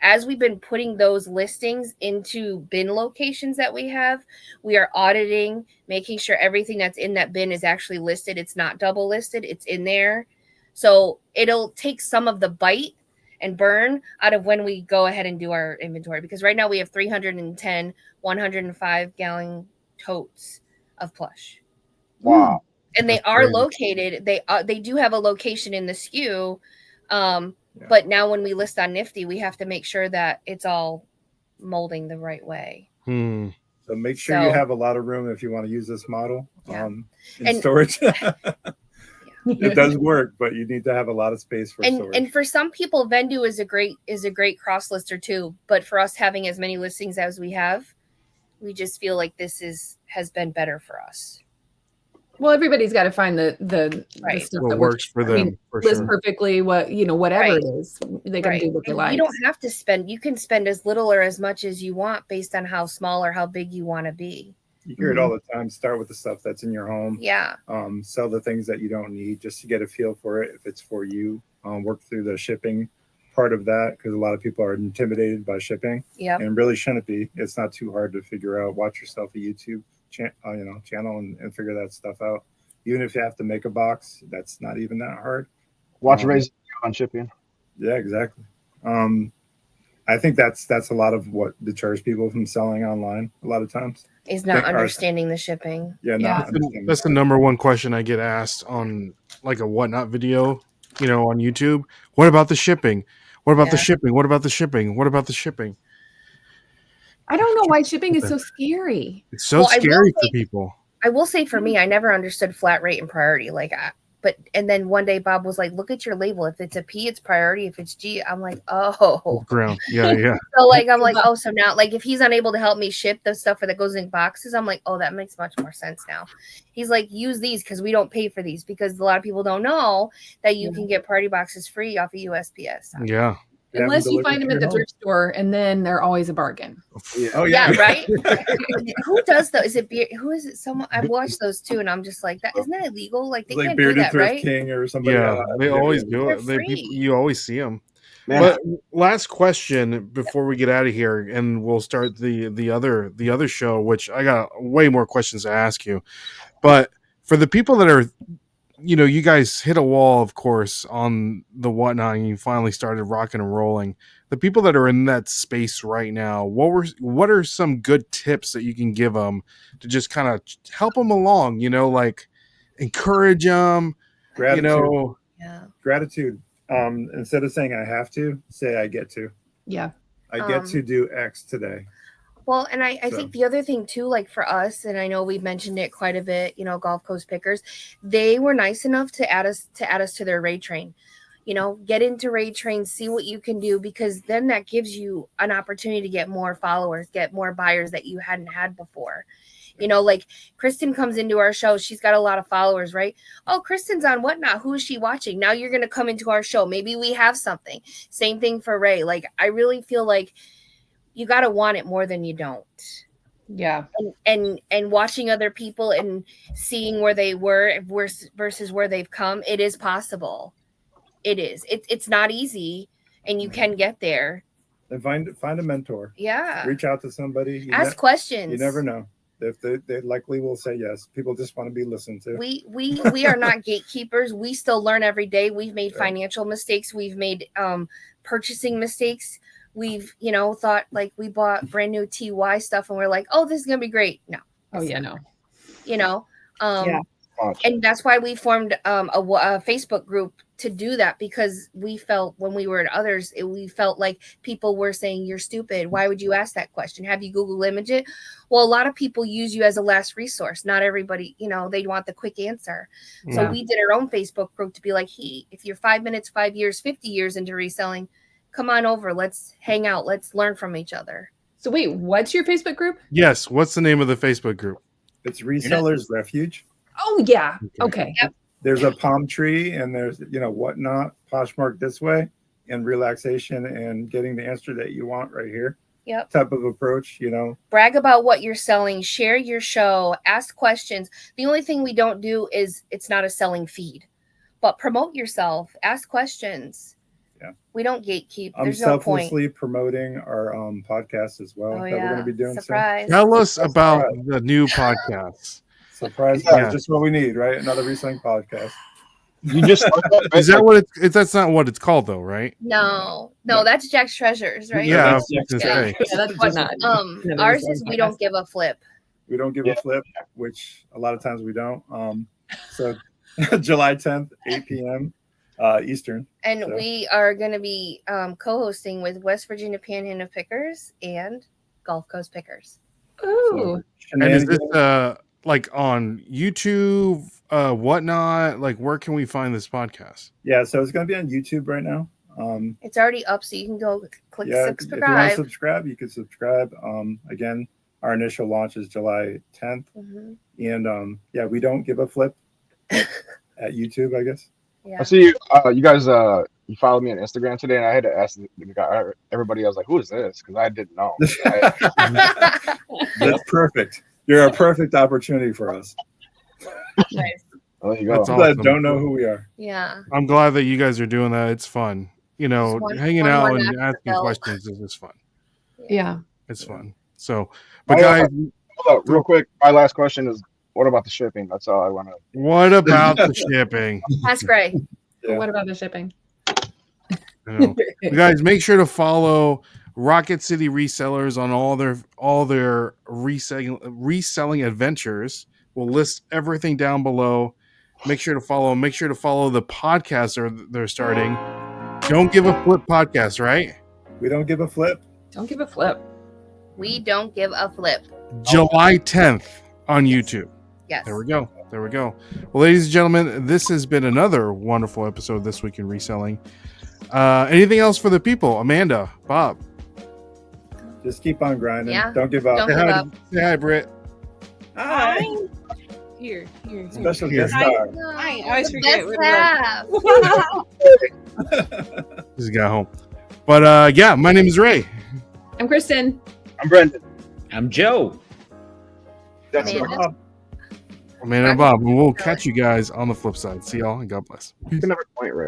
[SPEAKER 6] As we've been putting those listings into bin locations that we have, we are auditing, making sure everything that's in that bin is actually listed. It's not double listed. It's in there. So it'll take some of the bite and burn out of when we go ahead and do our inventory. Because right now we have 310 105-gallon totes of plush.
[SPEAKER 2] Wow.
[SPEAKER 6] And they are located. They do have a location in the SKU. But now when we list on Nifty, we have to make sure that it's all molding the right way.
[SPEAKER 7] So make sure you have a lot of room if you want to use this model in storage. It does work, but you need to have a lot of space for storage.
[SPEAKER 6] And for some people, Vendu is a great cross lister too. But for us having as many listings as we have, we just feel like this has been better for us.
[SPEAKER 3] Well, everybody's got to find the stuff that works for them. List perfectly whatever it is. They can do what they like.
[SPEAKER 6] You don't have to spend. You can spend as little or as much as you want based on how small or how big you want to be.
[SPEAKER 7] You hear it all the time. Start with the stuff that's in your home.
[SPEAKER 6] Yeah.
[SPEAKER 7] Sell the things that you don't need just to get a feel for it if it's for you. Work through the shipping part of that because a lot of people are intimidated by shipping.
[SPEAKER 6] Yeah.
[SPEAKER 7] And really shouldn't be. It's not too hard to figure out. Watch yourself a YouTube channel and figure that stuff out. Even if you have to make a box, that's not even that hard.
[SPEAKER 2] Watch Raise on shipping.
[SPEAKER 7] Yeah, exactly. I think that's a lot of what deters people from selling online a lot of times.
[SPEAKER 6] Is not understanding the shipping.
[SPEAKER 1] That's the number one question I get asked on like a whatnot video, on YouTube. What about the shipping? What about the shipping? What about the shipping? What about the shipping?
[SPEAKER 3] I don't know why shipping is so scary.
[SPEAKER 1] It's so scary for people.
[SPEAKER 6] I will say for me, I never understood flat rate and priority. And then one day Bob was like, look at your label. If it's a P, it's priority. If it's G, I'm like, oh.
[SPEAKER 1] Ground. Yeah.
[SPEAKER 6] So I'm like, oh, so now if he's unable to help me ship the stuff that goes in boxes, I'm like, oh, that makes much more sense now. He's like, use these because we don't pay for these because a lot of people don't know that you can get party boxes free off of USPS.
[SPEAKER 1] Yeah.
[SPEAKER 7] They have
[SPEAKER 3] Unless you
[SPEAKER 7] delivered
[SPEAKER 3] find them
[SPEAKER 7] to
[SPEAKER 3] at
[SPEAKER 7] your
[SPEAKER 3] the
[SPEAKER 7] home.
[SPEAKER 3] thrift store, and then they're always a bargain.
[SPEAKER 2] Yeah.
[SPEAKER 7] Oh
[SPEAKER 6] Yeah,
[SPEAKER 7] yeah.
[SPEAKER 6] right. Who does though? Is it who is it? Someone I've watched those too, and I'm just like, that isn't that illegal? Like they
[SPEAKER 7] Like
[SPEAKER 6] can't do
[SPEAKER 7] Bearded
[SPEAKER 6] that,
[SPEAKER 7] Thrift
[SPEAKER 6] right?
[SPEAKER 7] King or somebody.
[SPEAKER 1] Yeah, they always
[SPEAKER 7] yeah.
[SPEAKER 1] do
[SPEAKER 6] They're
[SPEAKER 1] it. They people,
[SPEAKER 6] free.
[SPEAKER 1] you always see them.
[SPEAKER 2] Man,
[SPEAKER 1] But last question before we get out of here, and we'll start the other show, which I got way more questions to ask you. But for the people that are, you guys hit a wall, of course, on the whatnot, and you finally started rocking and rolling. The people that are in that space right now, what are some good tips that you can give them to just kind of help them along? Like encourage them.
[SPEAKER 7] Gratitude.
[SPEAKER 6] Yeah.
[SPEAKER 7] Gratitude. Instead of saying I have to, say I get to.
[SPEAKER 3] Yeah.
[SPEAKER 7] I get to do X today.
[SPEAKER 6] Well, and I
[SPEAKER 7] So-
[SPEAKER 6] think the other thing too, like for us, and I know we've mentioned it quite a bit, Gulf Coast Pickers, they were nice enough to add us to their raid train. Get into raid train, see what you can do, because then that gives you an opportunity to get more followers, get more buyers that you hadn't had before. Like Kristen comes into our show, she's got a lot of followers, right? Oh, Kristen's on Whatnot. Who is she watching? Now you're going to come into our show. Maybe we have something. Same thing for Ray. Like, I really feel like you got to want it more than you don't.
[SPEAKER 3] Yeah.
[SPEAKER 6] And watching other people and seeing where they were versus where they've come, it is possible. It is. It's not easy, and you can get there.
[SPEAKER 7] And find a mentor.
[SPEAKER 6] Yeah.
[SPEAKER 7] Reach out to somebody.
[SPEAKER 6] Ask questions.
[SPEAKER 7] You never know. If they likely will say yes. People just want to be listened to.
[SPEAKER 6] We are not gatekeepers. We still learn every day. We've made financial mistakes. We've made purchasing mistakes. We've thought like we bought brand new TY stuff and we're like, oh, this is gonna be great. No.
[SPEAKER 3] Oh yeah, no.
[SPEAKER 6] Yeah. And that's why we formed a Facebook group to do that, because we felt when we were at others, we felt like people were saying, you're stupid. Why would you ask that question? Have you Google image it? Well, a lot of people use you as a last resource. Not everybody, they want the quick answer. So we did our own Facebook group to be like, hey, if you're 5 minutes, 5 years, 50 years into reselling, come on over. Let's hang out. Let's learn from each other.
[SPEAKER 3] So wait, what's your Facebook group?
[SPEAKER 1] Yes. What's the name of the Facebook group?
[SPEAKER 7] It's Resellers Refuge.
[SPEAKER 3] Oh yeah. Okay.
[SPEAKER 6] Yep.
[SPEAKER 7] There's a palm tree, and there's Whatnot, Poshmark this way, and relaxation and getting the answer that you want right here.
[SPEAKER 6] Yep.
[SPEAKER 7] Type of approach,
[SPEAKER 6] Brag about what you're selling, share your show, ask questions. The only thing we don't do is it's not a selling feed, but promote yourself, ask questions.
[SPEAKER 7] Yeah.
[SPEAKER 6] We don't gatekeep.
[SPEAKER 7] I'm
[SPEAKER 6] There's no point.
[SPEAKER 7] selflessly promoting our podcast as well that we're going to be doing.
[SPEAKER 6] Surprise.
[SPEAKER 1] Tell us about the new podcast.
[SPEAKER 7] Surprise!
[SPEAKER 1] Yeah.
[SPEAKER 7] Just what we need, right? Another reselling podcast.
[SPEAKER 2] You just
[SPEAKER 1] Is that what it's? That's not what it's called, though, right?
[SPEAKER 6] No, that's Jack's Treasures, right?
[SPEAKER 1] Yeah, I
[SPEAKER 7] that's
[SPEAKER 1] was gonna say.
[SPEAKER 3] Yeah, that's Whatnot.
[SPEAKER 6] Ours is we don't give a flip.
[SPEAKER 7] We don't give a flip, which a lot of times we don't. So July 10th, 8 p.m. Eastern.
[SPEAKER 6] And
[SPEAKER 7] So-
[SPEAKER 6] we are going to be co-hosting with West Virginia Panhandle Pickers and Gulf Coast Pickers.
[SPEAKER 3] Ooh.
[SPEAKER 1] And is this like on YouTube, Whatnot? Like, where can we find this podcast?
[SPEAKER 7] Yeah, so it's going to be on YouTube right now.
[SPEAKER 6] It's already up, so you can go click
[SPEAKER 7] If you want to
[SPEAKER 6] subscribe.
[SPEAKER 7] subscribe, you can subscribe. Again, our initial launch is July 10th.
[SPEAKER 6] Mhm.
[SPEAKER 7] And we don't give a flip at YouTube, I guess.
[SPEAKER 6] Yeah.
[SPEAKER 2] I see you guys you followed me on Instagram today, and I had to ask everybody. I was like, who is this? Because I didn't know.
[SPEAKER 7] That's perfect. You're a perfect opportunity for us.
[SPEAKER 6] Nice.
[SPEAKER 2] There you go.
[SPEAKER 1] That's
[SPEAKER 7] People that
[SPEAKER 1] awesome.
[SPEAKER 7] don't know who we are.
[SPEAKER 6] Yeah.
[SPEAKER 1] I'm glad that you guys are doing that. It's fun.
[SPEAKER 6] Just one
[SPEAKER 1] hanging
[SPEAKER 6] more
[SPEAKER 1] out
[SPEAKER 6] nap
[SPEAKER 1] and
[SPEAKER 6] to
[SPEAKER 1] asking
[SPEAKER 6] fill.
[SPEAKER 1] questions is just fun.
[SPEAKER 3] Yeah.
[SPEAKER 1] It's fun. So, but
[SPEAKER 2] Oh, yeah.
[SPEAKER 1] guys,
[SPEAKER 2] Hold up, real quick. My last question is, what about the shipping? That's all I want to.
[SPEAKER 1] what about the shipping?
[SPEAKER 6] That's great.
[SPEAKER 7] Yeah.
[SPEAKER 3] What about the shipping?
[SPEAKER 1] You guys, make sure to follow Rocket City Resellers on all their reselling adventures. We'll list everything down below. Make sure to follow them. Make sure to follow the podcast they're starting. Don't Give a Flip podcast, right?
[SPEAKER 7] We don't give a flip.
[SPEAKER 3] Don't give a flip.
[SPEAKER 6] We don't give a flip.
[SPEAKER 1] July 10th on YouTube.
[SPEAKER 6] Yes.
[SPEAKER 1] There we go. Well, ladies and gentlemen, this has been another wonderful episode of This Week in Reselling. Anything else for the people? Amanda, Bob.
[SPEAKER 7] Just keep on grinding.
[SPEAKER 6] Yeah.
[SPEAKER 7] Don't give up.
[SPEAKER 6] Don't
[SPEAKER 1] Say
[SPEAKER 6] give
[SPEAKER 1] hi,
[SPEAKER 6] up.
[SPEAKER 1] say hi, Britt.
[SPEAKER 7] Hi.
[SPEAKER 3] Here.
[SPEAKER 7] Special
[SPEAKER 1] Here.
[SPEAKER 7] guest star.
[SPEAKER 8] I always
[SPEAKER 6] The
[SPEAKER 8] forget
[SPEAKER 6] best
[SPEAKER 8] we're
[SPEAKER 6] half.
[SPEAKER 1] Just got home. But yeah, my name is Ray.
[SPEAKER 3] I'm Kristen.
[SPEAKER 2] I'm Brendan.
[SPEAKER 5] I'm Joe.
[SPEAKER 2] That's
[SPEAKER 6] Amanda.
[SPEAKER 2] Rob.
[SPEAKER 1] Man, I'm Bob. And we'll catch you guys on the flip side. See y'all and God bless.
[SPEAKER 2] You can never point right.